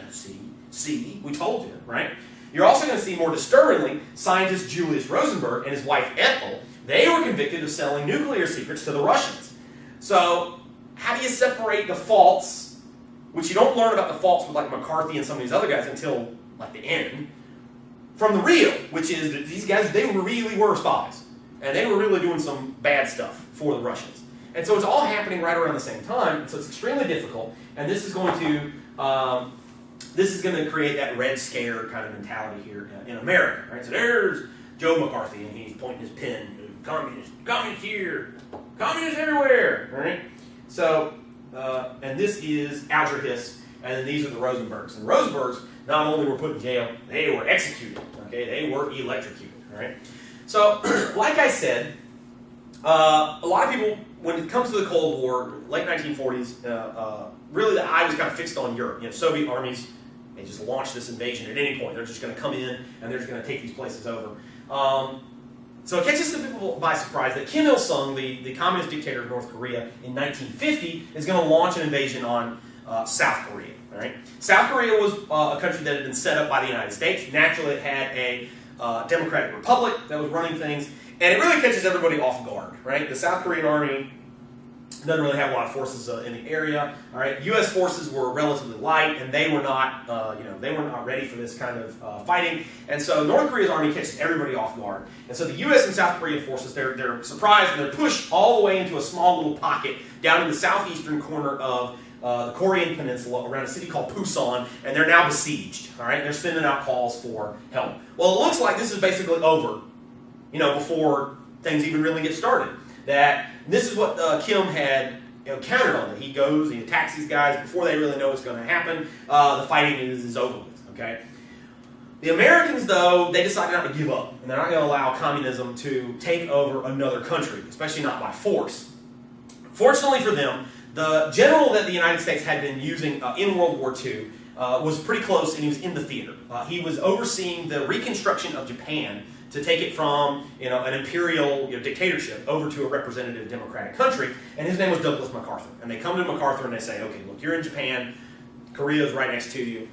See, we told you, right? You're also going to see, more disturbingly, scientist Julius Rosenberg and his wife Ethel. They were convicted of selling nuclear secrets to the Russians. So, how do you separate the faults, which you don't learn about the faults with like McCarthy and some of these other guys until like the end, from the real, which is that these guys, they really were spies. And they were really doing some bad stuff for the Russians. And so it's all happening right around the same time, so it's extremely difficult, and this is going to create that Red Scare kind of mentality here in America, right? So there's Joe McCarthy, and he's pointing his pen, communists here, communists everywhere, right? So, and this is Alger Hiss, and then these are the Rosenbergs. And Rosenbergs not only were put in jail, they were executed, okay? They were electrocuted, all right? So, like I said, a lot of people, when it comes to the Cold War, late 1940s, really the eye was kind of fixed on Europe. Soviet armies, they just launched this invasion at any point. They're just going to come in and they're just going to take these places over. So it catches some people by surprise that Kim Il-sung, the communist dictator of North Korea, in 1950 is going to launch an invasion on South Korea. All right? South Korea was a country that had been set up by the United States. Naturally, it had a democratic republic that was running things. And it really catches everybody off guard, right? The South Korean army doesn't really have a lot of forces in the area. All right, U.S. forces were relatively light, and they were not, they were not ready for this kind of fighting. And so North Korea's army catches everybody off guard. And so the U.S. and South Korean forces, they're surprised and they're pushed all the way into a small little pocket down in the southeastern corner of the Korean Peninsula around a city called Pusan, and they're now besieged. All right, they're sending out calls for help. Well, it looks like this is basically over, before things even really get started. That this is what Kim had counted on. That he goes, he attacks these guys before they really know what's going to happen. The fighting is over with. Okay. The Americans, though, they decided not to give up, and they're not going to allow communism to take over another country, especially not by force. Fortunately for them, the general that the United States had been using in World War II was pretty close, and he was in the theater. He was overseeing the reconstruction of Japan to take it from an imperial dictatorship over to a representative democratic country, and his name was Douglas MacArthur. And they come to MacArthur and they say, okay, look, you're in Japan, Korea's right next to you,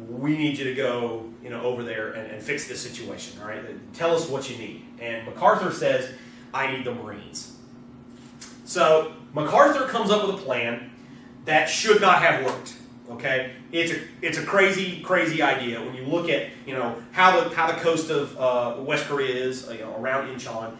we need you to go over there and fix this situation, all right? Tell us what you need. And MacArthur says, I need the Marines. So MacArthur comes up with a plan that should not have worked. Okay, it's a crazy idea when you look at how the coast of West Korea is around Incheon,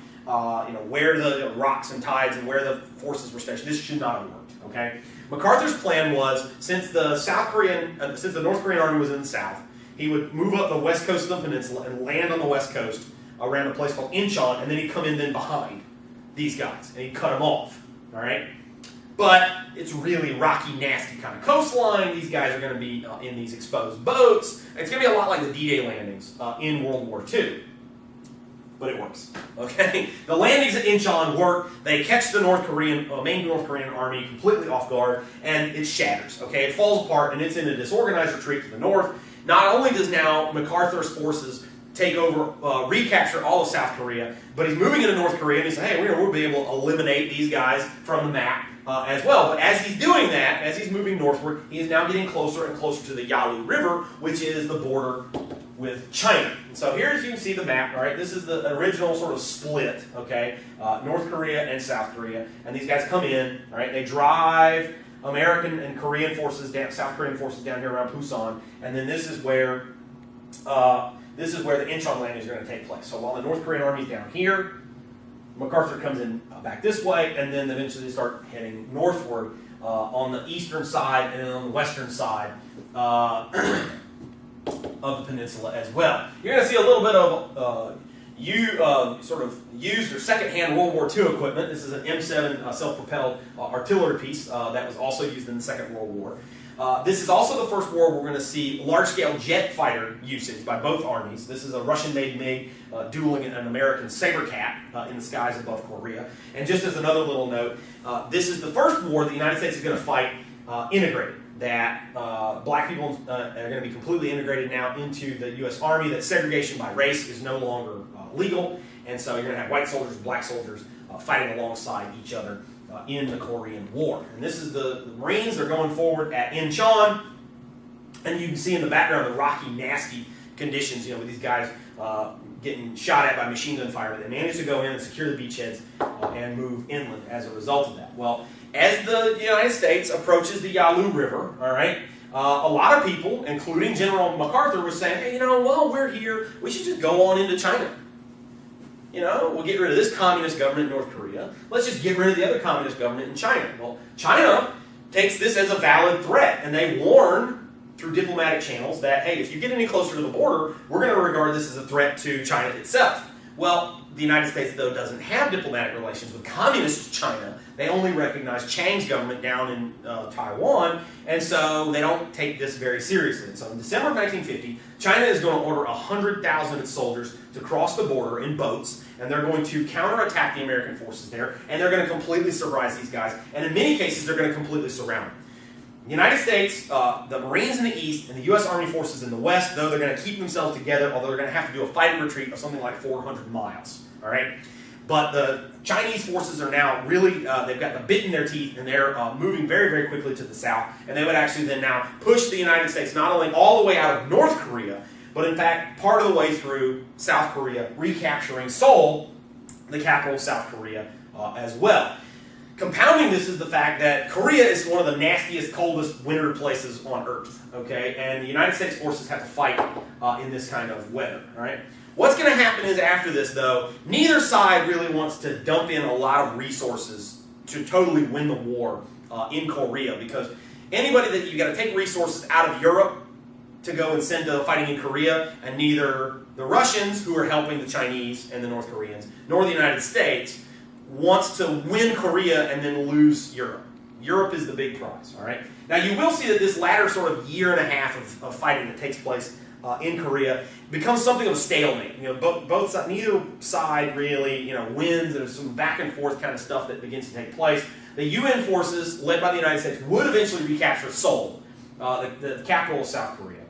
where the rocks and tides and where the forces were stationed. This should not have worked. Okay, MacArthur's plan was since the North Korean army was in the south, he would move up the west coast of the peninsula and land on the west coast around a place called Incheon, and then he'd come in then behind these guys and he'd cut them off. All right. But it's really rocky, nasty kind of coastline. These guys are going to be in these exposed boats. It's going to be a lot like the D-Day landings in World War II. But it works. Okay, the landings at Incheon work. They catch the main North Korean army completely off guard, and it shatters. Okay, it falls apart, and it's in a disorganized retreat to the north. Not only does now MacArthur's forces take over, recapture all of South Korea, but he's moving into North Korea, and he says, hey, we'll be able to eliminate these guys from the map. As well. But as he's doing that, as he's moving northward, he is now getting closer and closer to the Yalu River, which is the border with China. And so here, as you can see the map, all right, this is the original sort of split, okay, North Korea and South Korea. And these guys come in, all right, they drive American and Korean forces down, South Korean forces down here around Pusan, and then this is where the Incheon landing is going to take place. So while the North Korean army is down here, MacArthur comes in back this way, and then eventually they start heading northward on the eastern side and then on the western side of the peninsula as well. You're going to see a little bit of sort of used or second-hand World War II equipment. This is an M7 self-propelled artillery piece that was also used in the Second World War. This is also the first war we're going to see large-scale jet fighter usage by both armies. This is a Russian-made MiG dueling an American Sabercat in the skies above Korea. And just as another little note, this is the first war the United States is going to fight integrated. That black people are going to be completely integrated now into the U.S. Army, that segregation by race is no longer legal, and so you're going to have white soldiers and black soldiers fighting alongside each other in the Korean War. And this is the Marines. They're going forward at Incheon, and you can see in the background the rocky, nasty conditions, with these guys getting shot at by machine gun fire. But they managed to go in and secure the beachheads and move inland as a result of that. Well, as the United States approaches the Yalu River, all right, a lot of people, including General MacArthur, were saying, hey, while we're here, we should just go on into China. We'll get rid of this communist government in North Korea. Let's just get rid of the other communist government in China. Well, China takes this as a valid threat, and they warn through diplomatic channels that, hey, if you get any closer to the border, we're going to regard this as a threat to China itself. Well, the United States, though, doesn't have diplomatic relations with communist China. They only recognize Chiang's government down in Taiwan, and so they don't take this very seriously. So in December of 1950, China is going to order 100,000 soldiers to cross the border in boats, and they're going to counterattack the American forces there, and they're going to completely surprise these guys, and in many cases, they're going to completely surround them. The United States, the Marines in the east, and the U.S. Army forces in the west, though they're going to keep themselves together, although they're going to have to do a fighting retreat of something like 400 miles. All right? But the Chinese forces are now really, they've got the bit in their teeth, and they're moving very, very quickly to the south, and they would actually then now push the United States not only all the way out of North Korea, but in fact part of the way through South Korea, recapturing Seoul, the capital of South Korea, as well. Compounding this is the fact that Korea is one of the nastiest, coldest winter places on Earth, okay? And the United States forces have to fight in this kind of weather, all right? What's going to happen is after this, though, neither side really wants to dump in a lot of resources to totally win the war in Korea, because anybody that you got to take resources out of Europe to go and send to fighting in Korea, and neither the Russians, who are helping the Chinese and the North Koreans, nor the United States wants to win Korea and then lose Europe. Europe is the big prize, all right? Now, you will see that this latter sort of year and a half of fighting that takes place in Korea becomes something of a stalemate. Both sides, neither side really, wins. There's some back and forth kind of stuff that begins to take place. The UN forces, led by the United States, would eventually recapture Seoul, the capital of South Korea.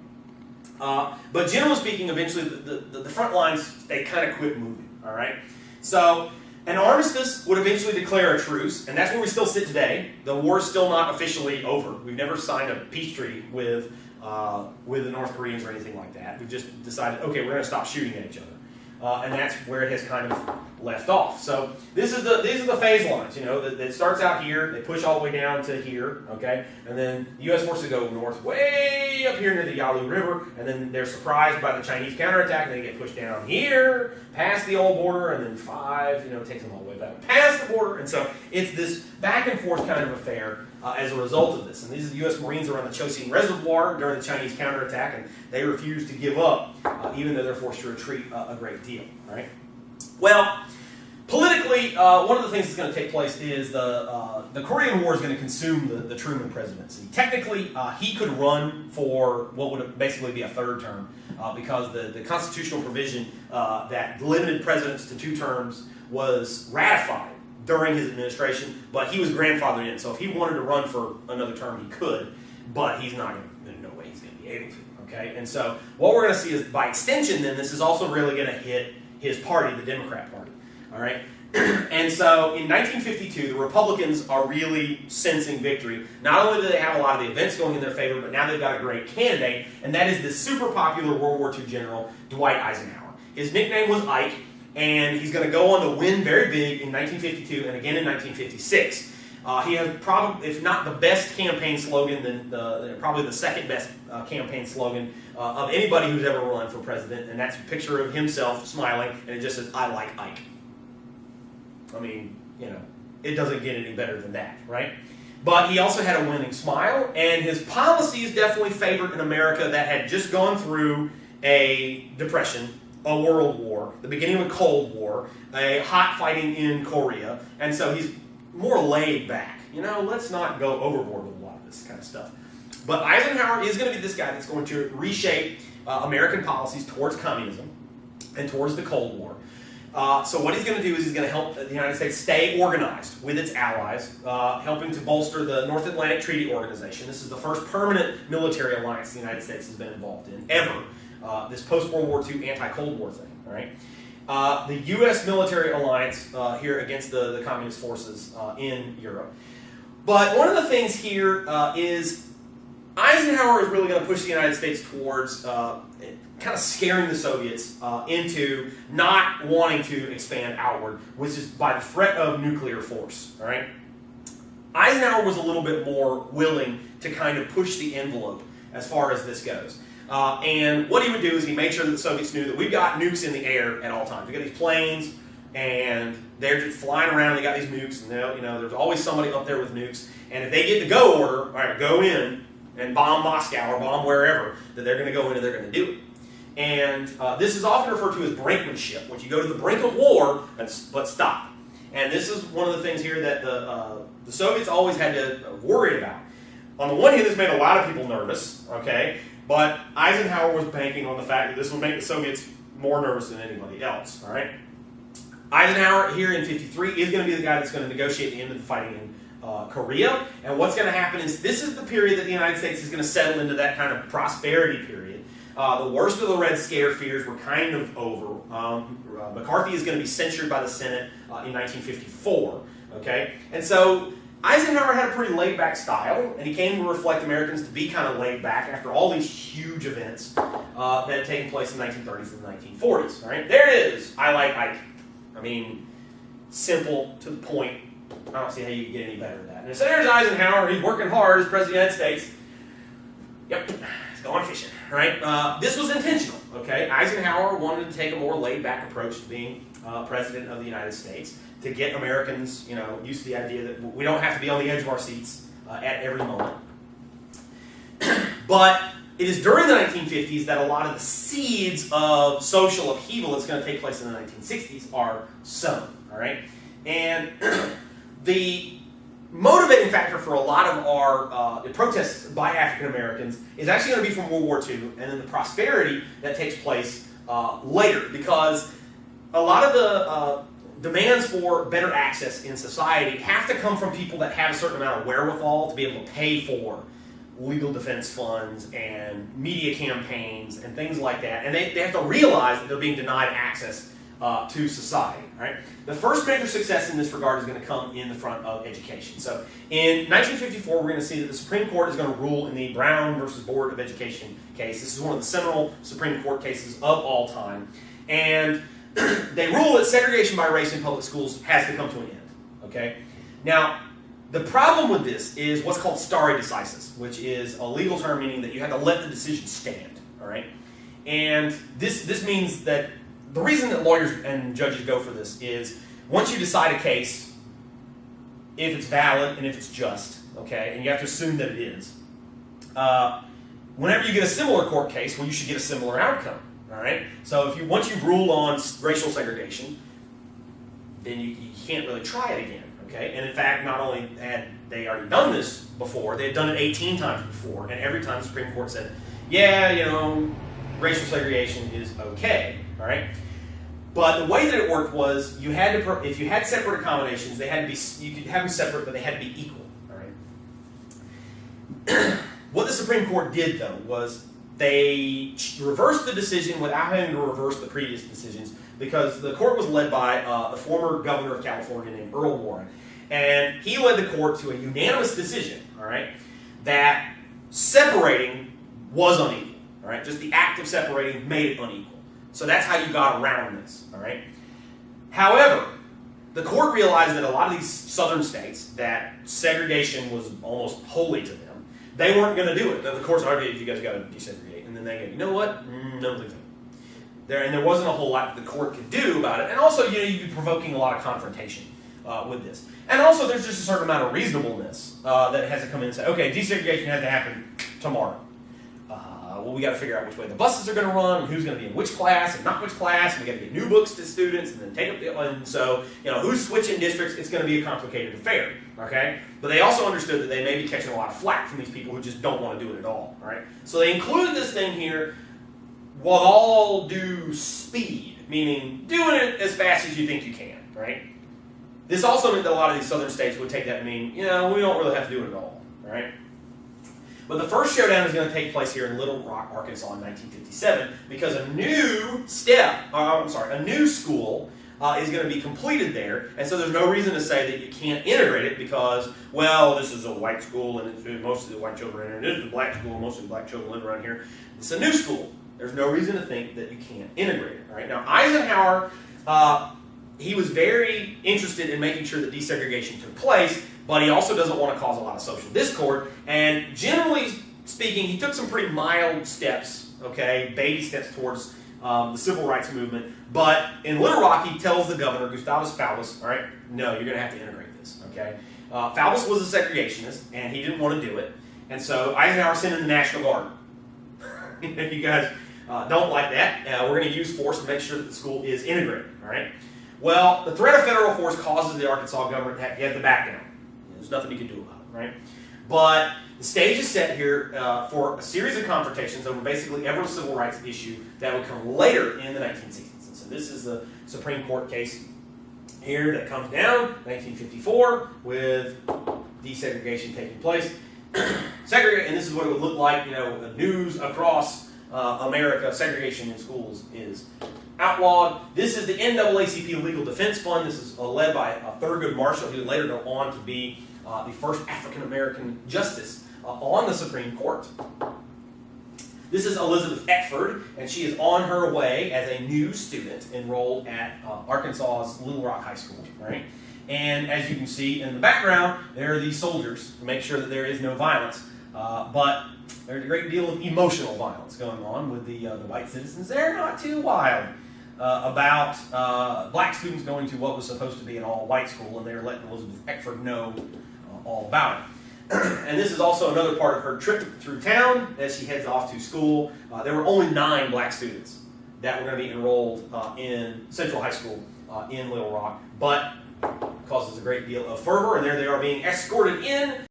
But generally speaking, eventually the front lines, they kind of quit moving, all right? So an armistice would eventually declare a truce, and that's where we still sit today. The war is still not officially over. We've never signed a peace treaty with the North Koreans or anything like that. We've just decided, okay, we're going to stop shooting at each other. And that's where it has kind of left off. So these are the phase lines. It starts out here, they push all the way down to here, okay, and then the U.S. forces go north, way up here near the Yalu River, and then they're surprised by the Chinese counterattack, and they get pushed down here, past the old border, and then takes them all the way back past the border, and so it's this back and forth kind of affair as a result of this. And these are the U.S. Marines are on the Chosin Reservoir during the Chinese counterattack, and they refuse to give up, even though they're forced to retreat a great deal. All right. Well, politically, one of the things that's going to take place is the Korean War is going to consume the Truman presidency. Technically, he could run for what would basically be a third term, because the constitutional provision that limited presidents to 2 terms was ratified during his administration, but he was grandfathered in. So if he wanted to run for another term, he could, but he's not going to, there's no way he's going to be able to, okay? And so what we're going to see is, by extension, then, this is also really going to hit his party, the Democrat Party, all right? And so in 1952, the Republicans are really sensing victory. Not only do they have a lot of the events going in their favor, but now they've got a great candidate, and that is the super popular World War II general, Dwight Eisenhower. His nickname was Ike, and he's going to go on to win very big in 1952 and again in 1956. He has probably, if not the best campaign slogan, then probably the second best campaign slogan of anybody who's ever run for president, and that's a picture of himself smiling, and it just says, "I like Ike." I mean, it doesn't get any better than that, right? But he also had a winning smile, and his policies definitely favored an America that had just gone through a depression, a world war, the beginning of a Cold War, a hot fighting in Korea, and so he's more laid back. Let's not go overboard with a lot of this kind of stuff. But Eisenhower is going to be this guy that's going to reshape American policies towards communism and towards the Cold War. So what he's going to do is he's going to help the United States stay organized with its allies, helping to bolster the North Atlantic Treaty Organization. This is the first permanent military alliance the United States has been involved in, ever. This post-World War II anti-Cold War thing, all right? The U.S. military alliance here against the communist forces in Europe. But one of the things here is Eisenhower is really going to push the United States towards kind of scaring the Soviets into not wanting to expand outward, which is by the threat of nuclear force, all right? Eisenhower was a little bit more willing to kind of push the envelope as far as this goes. And what he would do is he made sure that the Soviets knew that we've got nukes in the air at all times. We've got these planes, and they're just flying around, they got these nukes, and there's always somebody up there with nukes. And if they get the go order, all right, go in and bomb Moscow or bomb wherever, that they're going to go in and they're going to do it. And this is often referred to as brinkmanship, when you go to the brink of war, but stop. And this is one of the things here that the Soviets always had to worry about. On the one hand, this made a lot of people nervous, okay? But Eisenhower was banking on the fact that this would make the Soviets more nervous than anybody else, all right? Eisenhower, here in 53, is going to be the guy that's going to negotiate the end of the fighting in Korea. And what's going to happen is this is the period that the United States is going to settle into that kind of prosperity period. The worst of the Red Scare fears were kind of over. McCarthy is going to be censured by the Senate in 1954, okay? And so Eisenhower had a pretty laid-back style, and he came to reflect Americans to be kind of laid-back after all these huge events that had taken place in the 1930s and the 1940s. All right, there it is. I like Ike. I mean, simple, to the point. I don't see how you can get any better than that. And so there's Eisenhower. He's working hard as President of the United States. Yep, he's going fishing. Right? This was intentional. Okay, Eisenhower wanted to take a more laid-back approach to being President of the United States, to get Americans, used to the idea that we don't have to be on the edge of our seats at every moment. But it is during the 1950s that a lot of the seeds of social upheaval that's going to take place in the 1960s are sown, all right? And the motivating factor for a lot of our protests by African Americans is actually going to be from World War II, and then the prosperity that takes place later, because a lot of the demands for better access in society have to come from people that have a certain amount of wherewithal to be able to pay for legal defense funds and media campaigns and things like that. And they have to realize that they're being denied access to society. Right? The first major success in this regard is going to come in the front of education. So in 1954, we're going to see that the Supreme Court is going to rule in the Brown versus Board of Education case. This is one of the seminal Supreme Court cases of all time. And they rule that segregation by race in public schools has to come to an end. Okay? Now, the problem with this is what's called stare decisis, which is a legal term meaning that you have to let the decision stand. All right? And this means that the reason that lawyers and judges go for this is once you decide a case, if it's valid and if it's just, okay, and you have to assume that it is, whenever you get a similar court case, well, you should get a similar outcome. All right? So once you've ruled on racial segregation, then you can't really try it again. Okay? And in fact, not only had they already done this before, they had done it 18 times before, and every time the Supreme Court said, yeah, racial segregation is okay. All right? But the way that it worked was you had to, if you had separate accommodations, they had to be, you could have them separate, but they had to be equal. All right? What the Supreme Court did, though, was they reversed the decision without having to reverse the previous decisions, because the court was led by the former governor of California named Earl Warren. And he led the court to a unanimous decision, all right, that separating was unequal. All right? Just the act of separating made it unequal. So that's how you got around this, all right? However, the court realized that a lot of these southern states, that segregation was almost holy to them, they weren't going to do it. The court's argued, you guys got to desegregate. And then they go, you know what? No, think so. There wasn't a whole lot that the court could do about it. And also, you'd be provoking a lot of confrontation with this. And also, there's just a certain amount of reasonableness that has to come in and say, okay, desegregation has to happen tomorrow. Well, we got to figure out which way the buses are going to run, and who's going to be in which class and not which class, and we got to get new books to students, and then take up and so who's switching districts. It's going to be a complicated affair, okay? But they also understood that they may be catching a lot of flack from these people who just don't want to do it at all, right? So they included this thing here with all due speed, meaning doing it as fast as you think you can, right? This also meant that a lot of these southern states would take that and mean, we don't really have to do it at all, right? But the first showdown is going to take place here in Little Rock, Arkansas in 1957, because a new school is going to be completed there, and so there's no reason to say that you can't integrate it because, well, this is a white school and most of the white children are in it. This is a black school, most of the black children live around here. It's a new school. There's no reason to think that you can't integrate it. All right? Now, Eisenhower, he was very interested in making sure that desegregation took place, but he also doesn't want to cause a lot of social discord. And generally speaking, he took some pretty mild steps, okay, baby steps towards the civil rights movement. But in Little Rock, he tells the governor, Gustavus Faubus, all right, no, you're going to have to integrate this, okay? Faubus was a segregationist, and he didn't want to do it. And so Eisenhower sent in the National Guard. You guys don't like that. We're going to use force to make sure that the school is integrated, all right? Well, the threat of federal force causes the Arkansas government to have to back down. There's nothing you can do about it, right? But the stage is set here for a series of confrontations over basically every civil rights issue that would come later in the 1960s. And so this is the Supreme Court case here that comes down, 1954, with desegregation taking place. And this is what it would look like, the news across America, segregation in schools is outlawed. This is the NAACP Legal Defense Fund. This is led by Thurgood Marshall, who would later go on to be the first African-American justice on the Supreme Court. This is Elizabeth Eckford, and she is on her way as a new student enrolled at Arkansas's Little Rock High School. Right? And as you can see in the background, there are these soldiers to make sure that there is no violence. But there's a great deal of emotional violence going on with the white citizens. They're not too wild about black students going to what was supposed to be an all-white school, and they're letting Elizabeth Eckford know all about it. And this is also another part of her trip through town as she heads off to school. There were only 9 black students that were going to be enrolled in Central High School in Little Rock, but causes a great deal of fervor, and there they are being escorted in